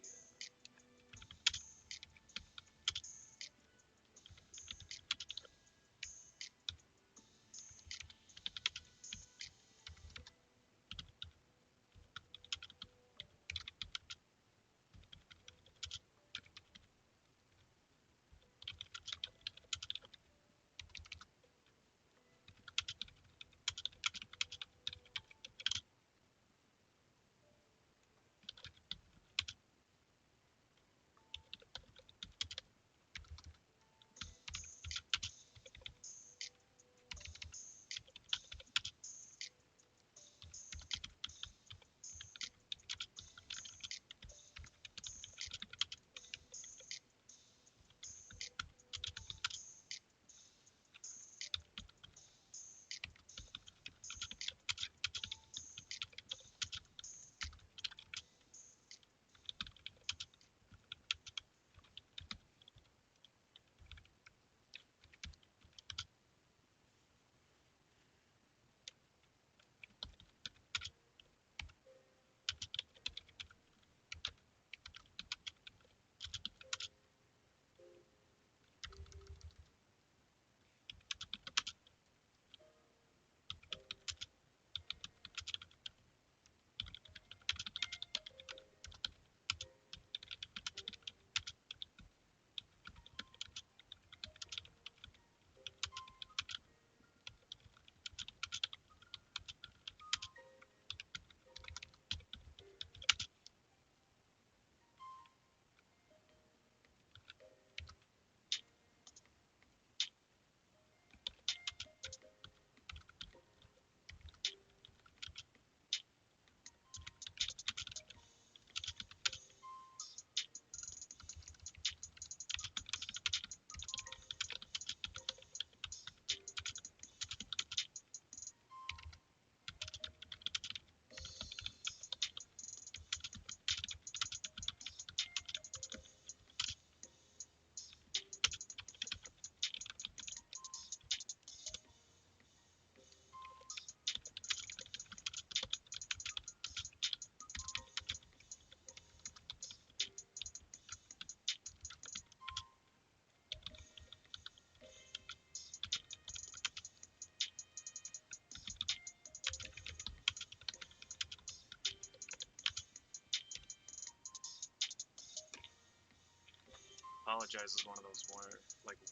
Apologize is one of those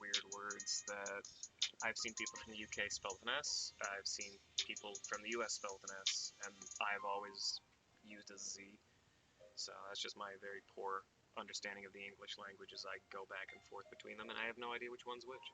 weird words that I've seen people from the UK spell with an S. I've seen people from the US spell with an S, and I've always used a Z. So that's just my very poor understanding of the English language as I go back and forth between them, and I have no idea which one's which.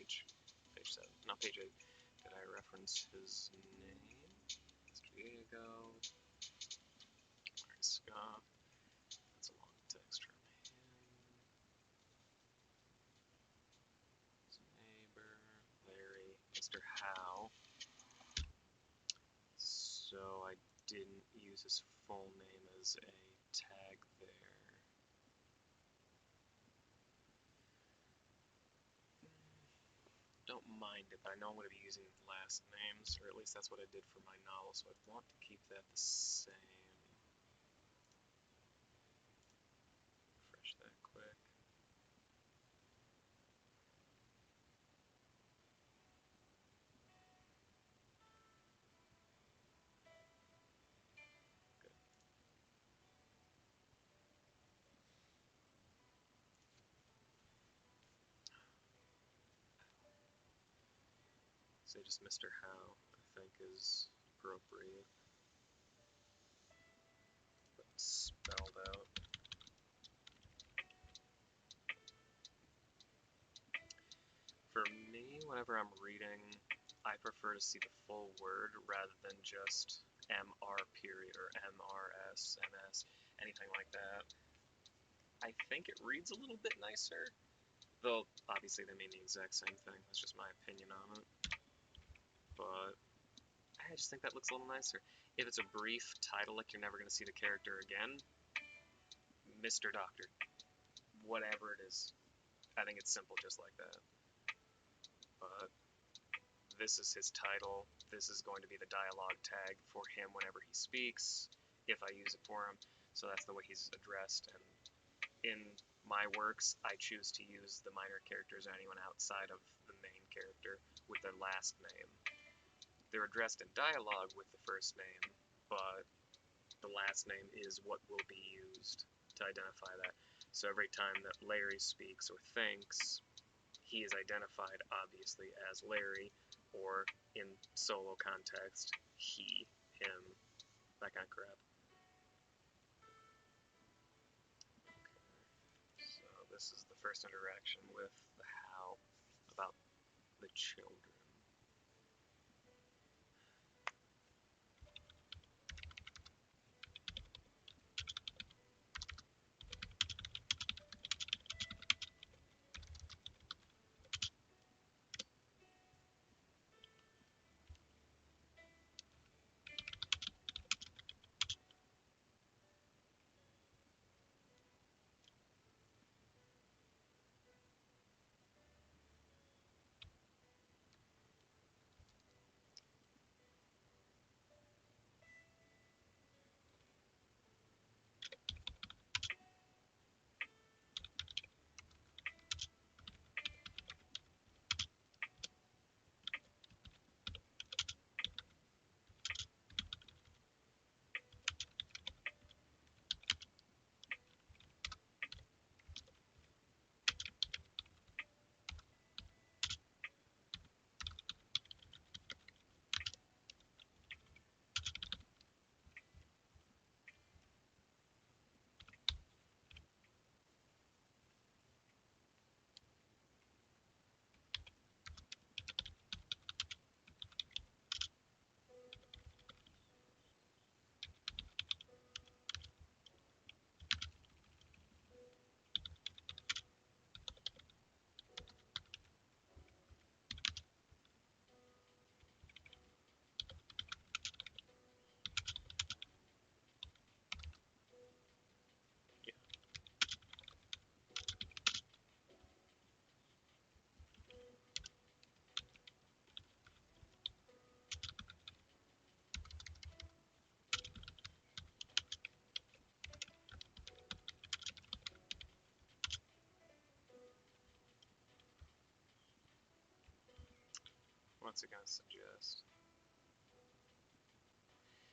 page 7, not page 8. Did I reference his name? Mr. Diego. Where's Scott? That's a long text from him. His neighbor, Larry, Mr. Howe. So I didn't use his full name as a tag there. Don't mind it, but I know I'm going to be using last names, or at least that's what I did for my novel, so I'd want to keep that the same. Refresh that quick. Good. Say just Mr. Howe, I think is appropriate. But spelled out. For me, whenever I'm reading, I prefer to see the full word rather than just MR period or MRS, MS, anything like that. I think it reads a little bit nicer, though obviously they mean the exact same thing. That's just my opinion on it. But I just think that looks a little nicer. If it's a brief title, like you're never going to see the character again, Mr. Doctor, whatever it is, I think it's simple just like that. But this is his title. This is going to be the dialogue tag for him whenever he speaks, if I use it for him. So that's the way he's addressed. And in my works, I choose to use the minor characters or anyone outside of the main character with their last name. They're addressed in dialogue with the first name, but the last name is what will be used to identify that. So every time that Larry speaks or thinks, he is identified obviously as Larry, or in solo context, he, him, that kind of crap. Okay. So this is the first interaction with the How about the children. What's it gonna suggest?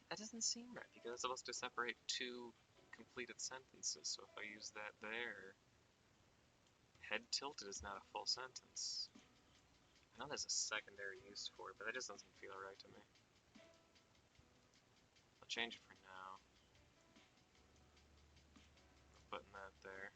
That doesn't seem right, because it's supposed to separate two completed sentences, so if I use that there, head tilted is not a full sentence. I know there's a secondary use for it, but that just doesn't feel right to me. I'll change it for now. I'm putting that there.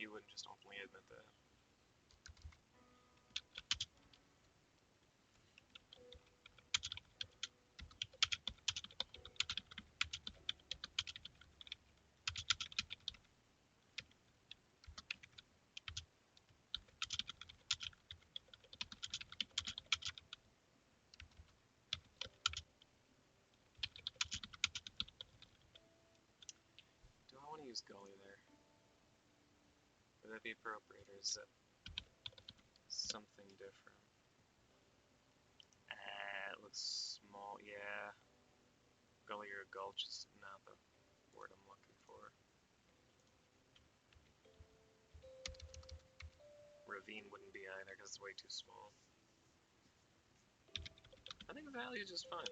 you wouldn't just openly admit that. Do I want to use Gully there? Would that be appropriate, or is that something different? It looks small, yeah. Gully or Gulch is not the word I'm looking for. Ravine wouldn't be either, because it's way too small. I think Valley is just fine.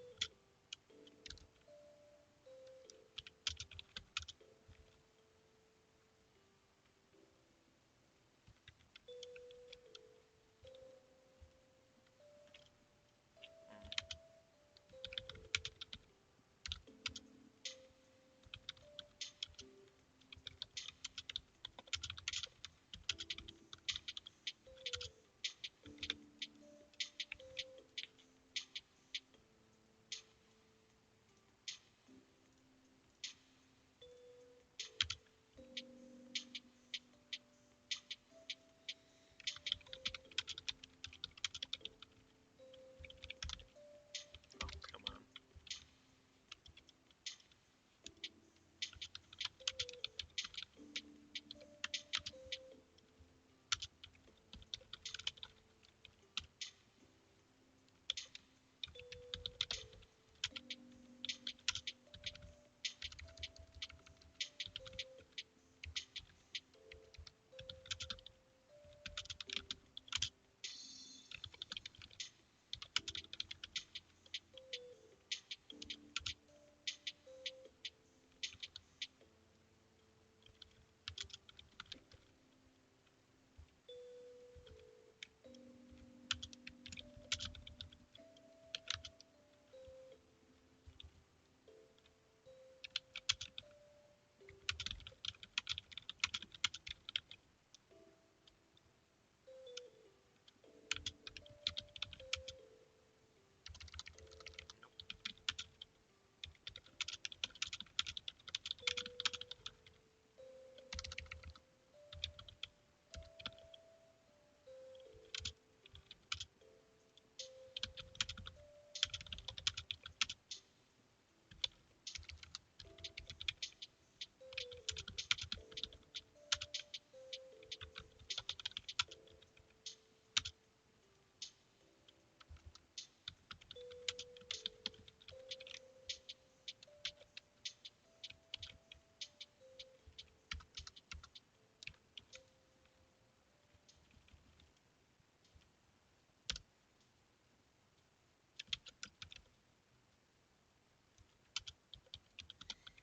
Oh, come on.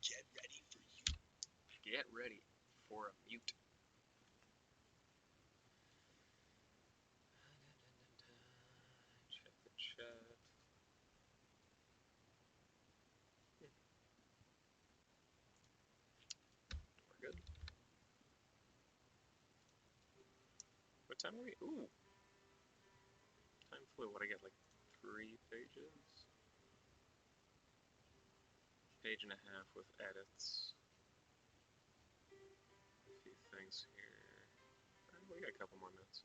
Get ready for Get ready for you. a mute. Check the chat. We're good. What time are we? Ooh. Time flew. What, I get like 3 pages? Page and a half with edits. A few things here. We got a couple more minutes.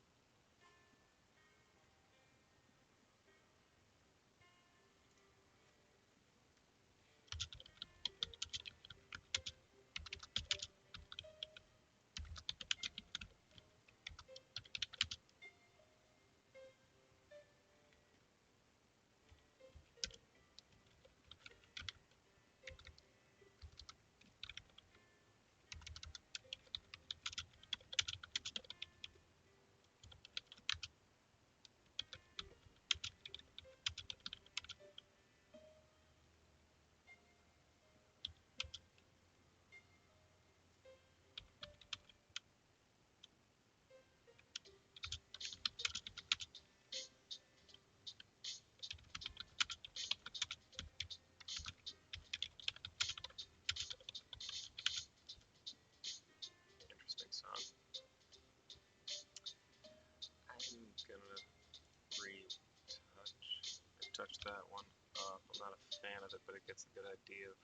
touch that one up. I'm not a fan of it, but it gets a good idea of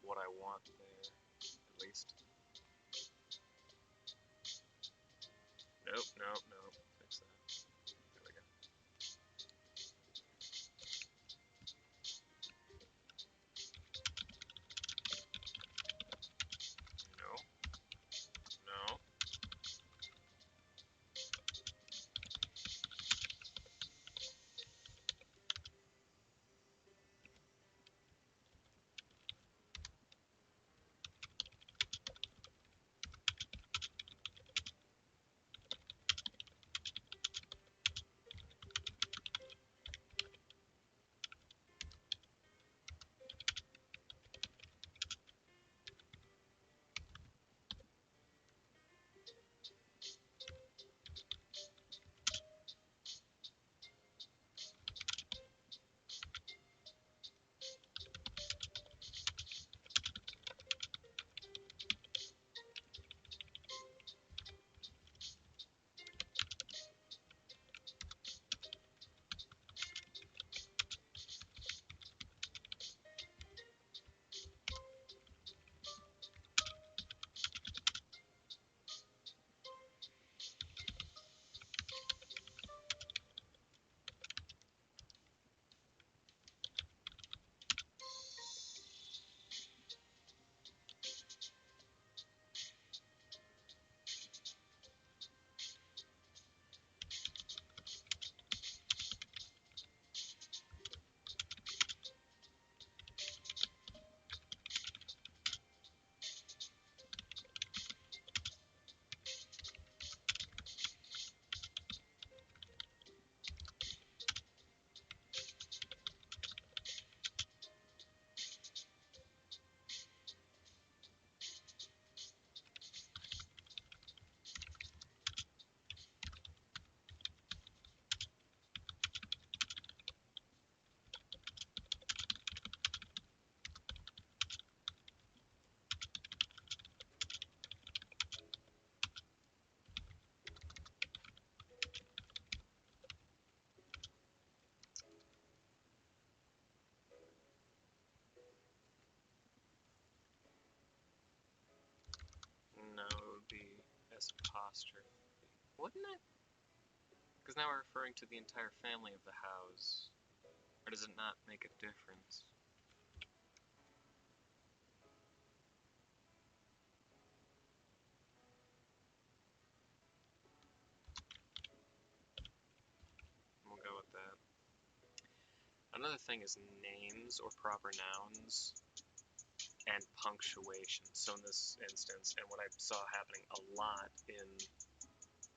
what I want there, at least. Nope, nope, nope. Fix that. There we go. No. No. No, it would be S apostrophe. Wouldn't it? Because now we're referring to the entire family of the house. Or does it not make a difference? We'll go with that. Another thing is names or proper nouns and punctuation. So in this instance, and what I saw happening a lot in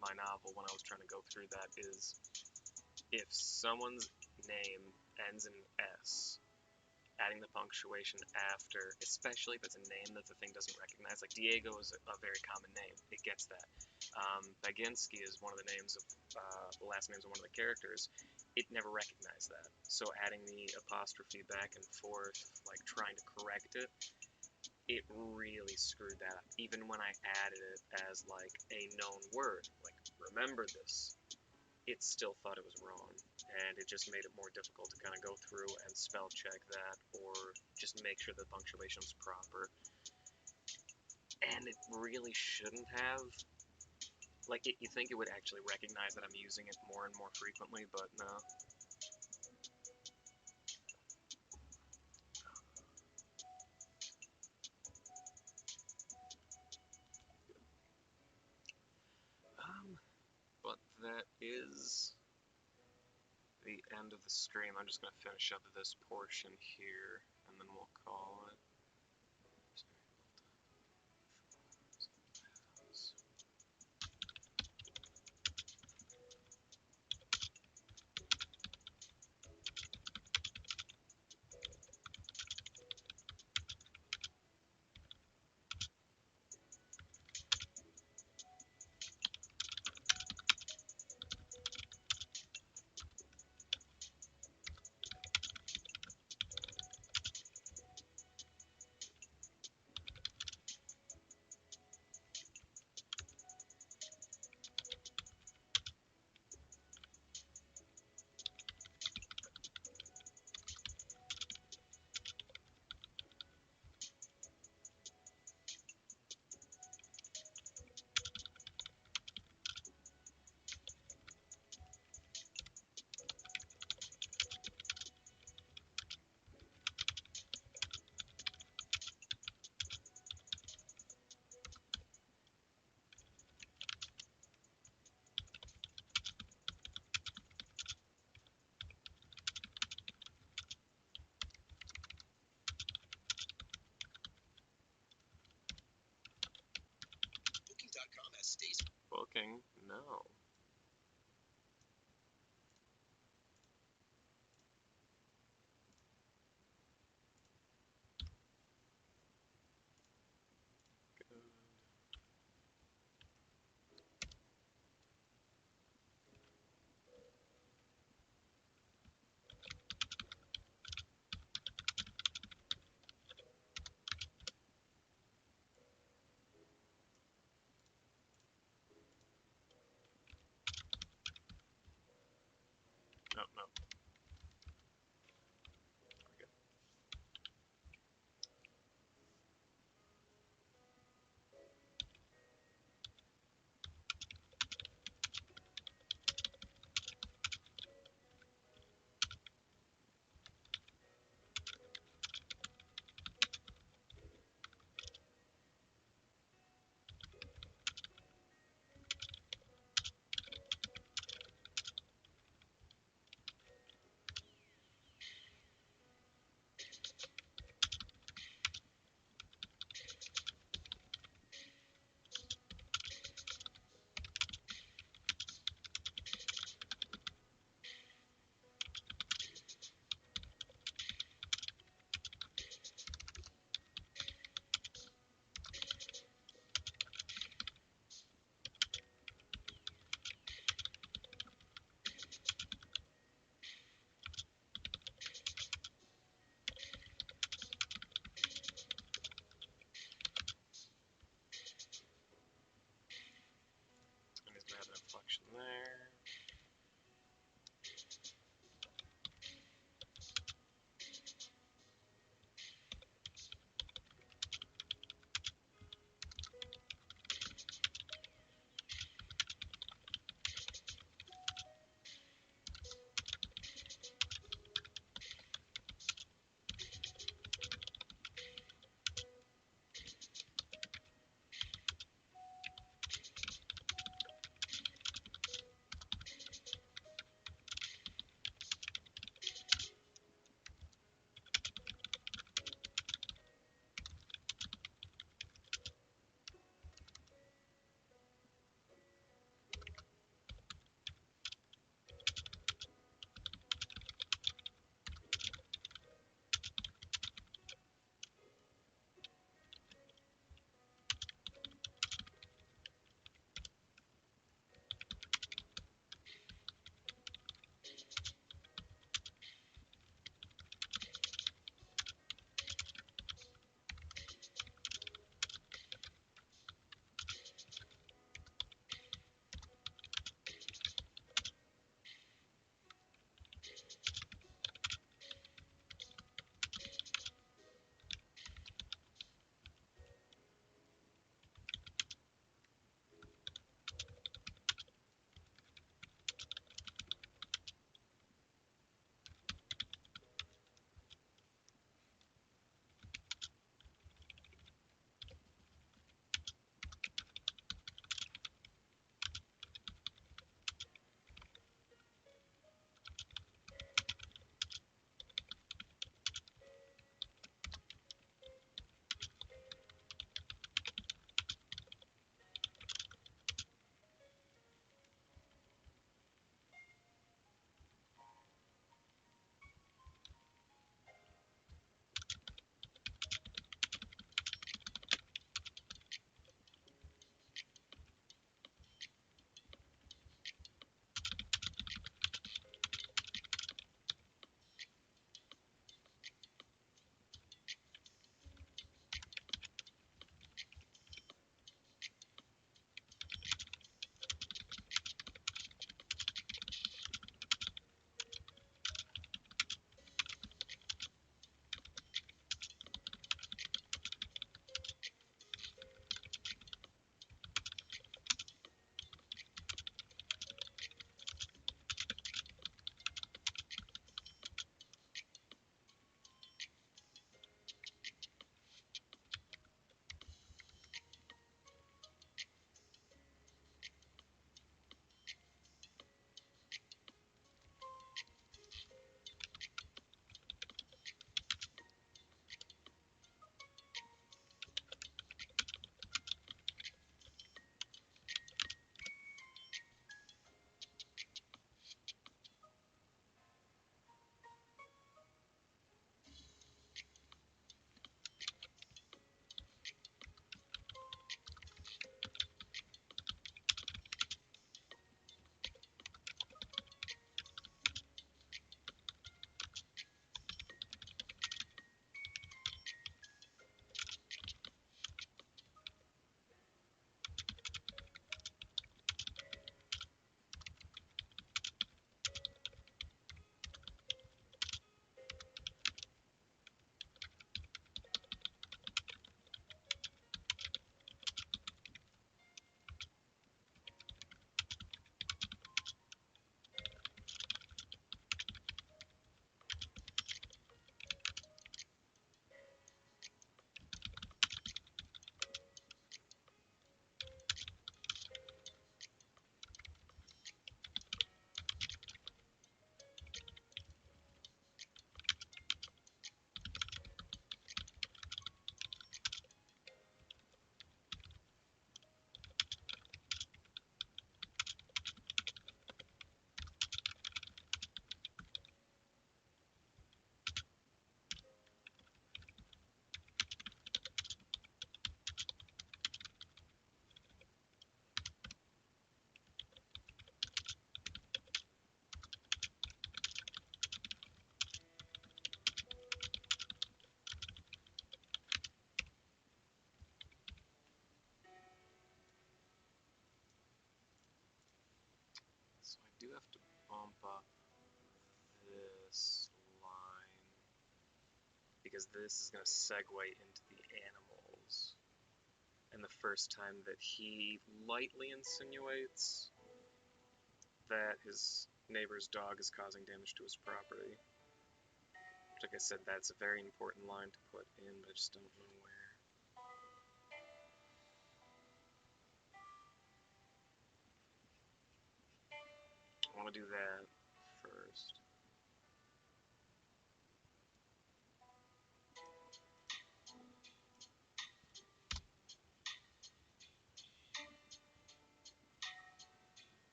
my novel when I was trying to go through that is if someone's name ends in an S, adding the punctuation after, especially if it's a name that the thing doesn't recognize. Like Diego is a very common name. It gets that. Baginski is one of the names of, the last names of one of the characters. It never recognized that. So adding the apostrophe back and forth, like trying to correct it, it really screwed that up. Even when I added it as like a known word, like remember this, it still thought it was wrong, and it just made it more difficult to kind of go through and spell check that, or just make sure the punctuation was proper. And it really shouldn't have. Like, you think it would actually recognize that I'm using it more and more frequently, but no. But that is the end of the stream. I'm just going to finish up this portion here, and then we'll call it. Stacy. Booking? No. Good. have to bump up this line because this is going to segue into the animals. And the first time that he lightly insinuates that his neighbor's dog is causing damage to his property. Like I said, that's a very important line to put in, but I just don't know where. I want to do that first.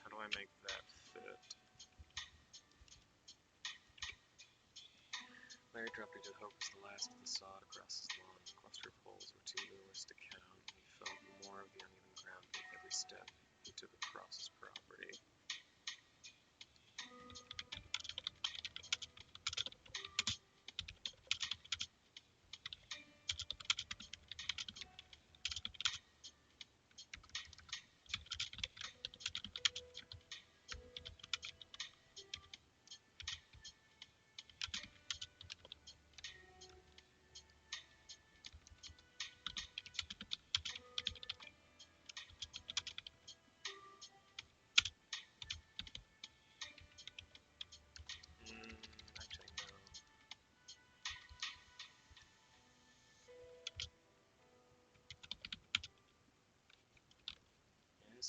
How do I make that fit? Larry dropped into the hope was the last of the sod across his lawn. The cluster of holes were too numerous to count, and he felt more of the uneven ground with every step he took across his property. Actually, no.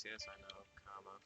Yes, I know, comma.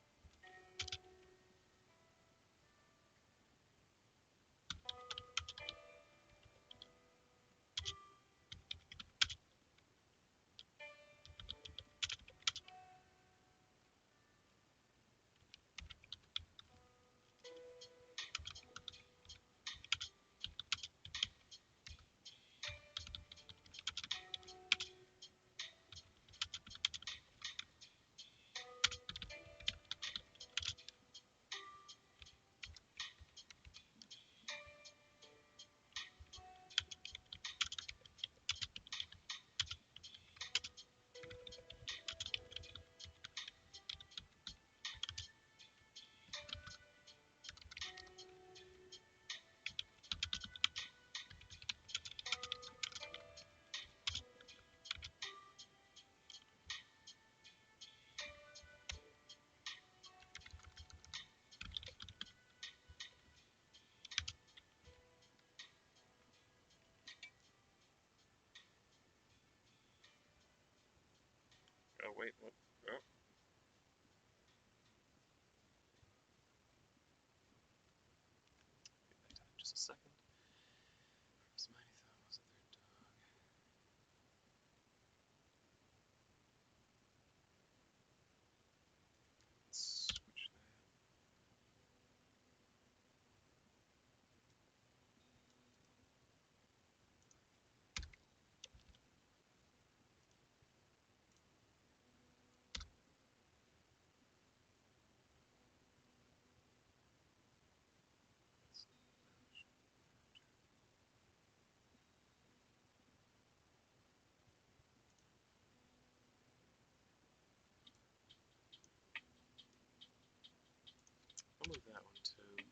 Oh, wait, what? Oh. Give that time just a second. His mighty thought was that their dog. Let's switch that. I'll move that one too.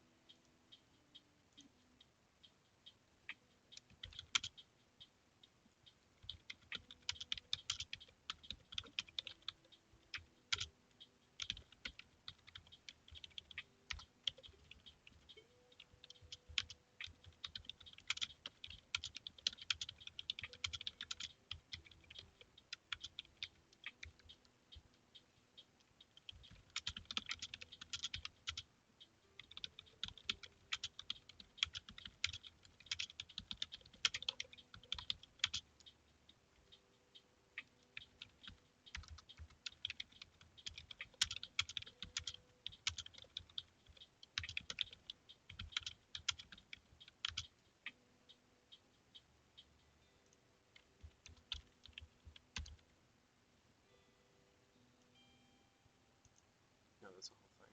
No, that's the whole thing.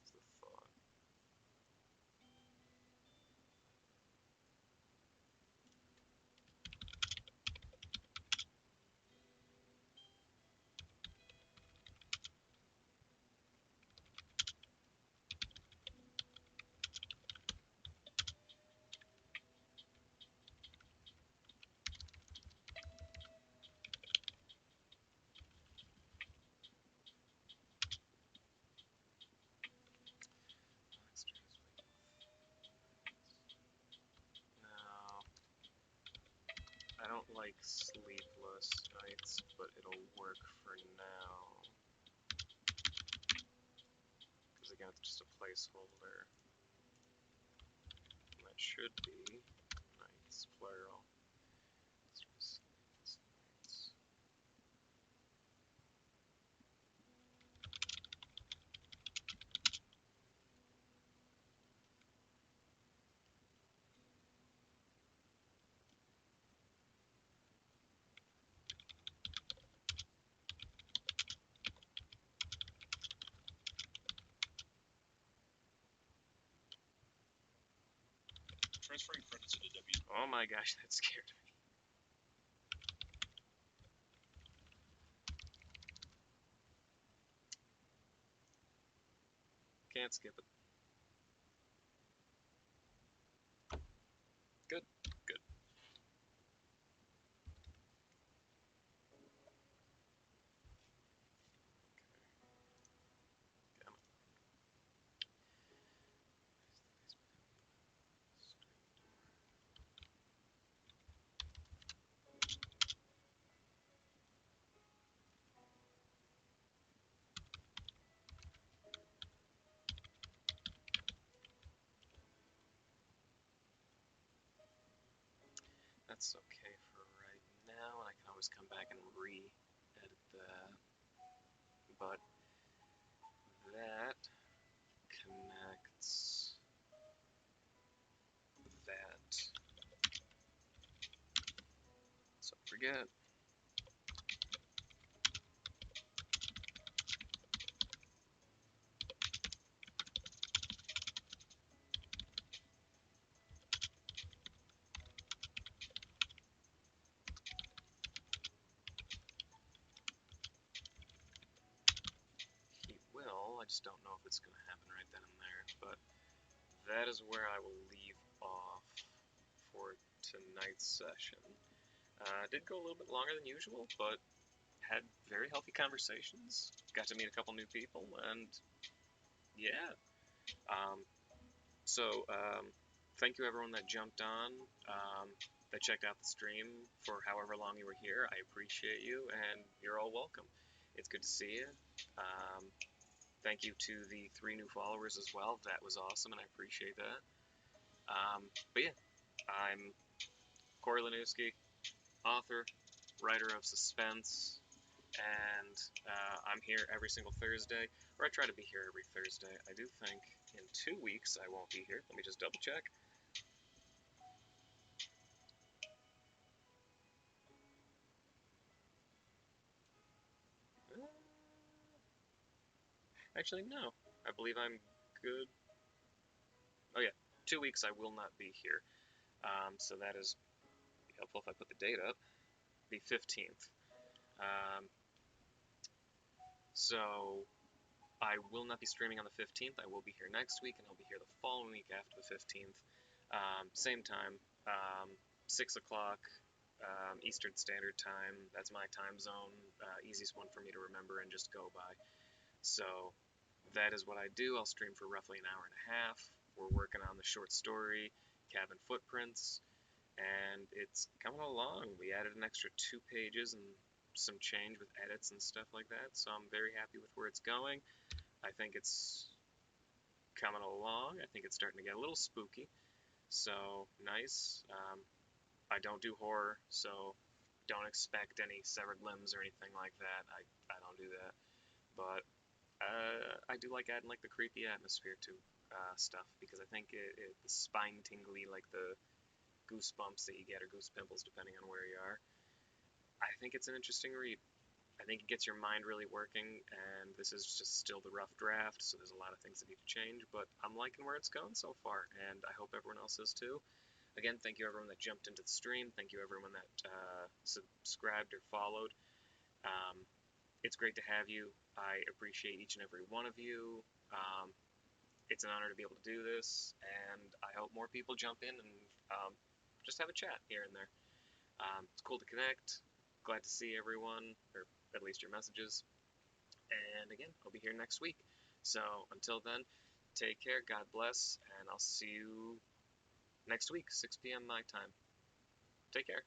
It's the thought. like Sleepless Nights, but it'll work for now. Because again, it's just a placeholder. And that should be nights, plural. Let's try Sleepless Nights. Transferring credits into W. Oh my gosh, that scared me. Can't skip it. Good, good. Damn it. That's okay for right now, and I can always come back and re-edit that. But that connects that. So forget. He will, I just don't know if it's going to happen right then and there, but that is where I will leave off for tonight's session. Did go a little bit longer than usual, but had very healthy conversations, got to meet a couple new people, and yeah. Thank you everyone that jumped on, that checked out the stream for however long you were here. I appreciate you, and you're all welcome. It's good to see you. Thank you to the 3 new followers as well. That was awesome, and I appreciate that. But yeah, I'm Corey Lanuski, author, writer of suspense, and I'm here every single Thursday, or I try to be here every Thursday. I do think in 2 weeks I won't be here. Let me just double check. Actually, no. I believe I'm good. Oh yeah, 2 weeks I will not be here. So that is helpful if I put the date up. The 15th. So I will not be streaming on the 15th. I will be here next week, and I'll be here the following week after the 15th. Same time, 6 o'clock Eastern Standard Time. That's my time zone. Easiest one for me to remember and just go by. So that is what I do. I'll stream for roughly an hour and a half. We're working on the short story, Cabin Footprints, and it's coming along. We added an extra 2 pages and some change with edits and stuff like that, so I'm very happy with where it's going. I think it's coming along. I think it's starting to get a little spooky, so nice. I don't do horror, so don't expect any severed limbs or anything like that. I don't do that, but I do like adding like the creepy atmosphere to stuff, because I think the spine tingly, like the goosebumps that you get, or goose pimples depending on where you are. I think it's an interesting read. I think it gets your mind really working, and this is just still the rough draft, so there's a lot of things that need to change, but I'm liking where it's going so far, and I hope everyone else is too. Again, thank you everyone that jumped into the stream. Thank you everyone that subscribed or followed. It's great to have you. I appreciate each and every one of you. It's an honor to be able to do this, and I hope more people jump in and just have a chat here and there. It's cool to connect. Glad to see everyone, or at least your messages. And again, I'll be here next week. So until then, take care, God bless, and I'll see you next week, 6 p.m. my time. Take care.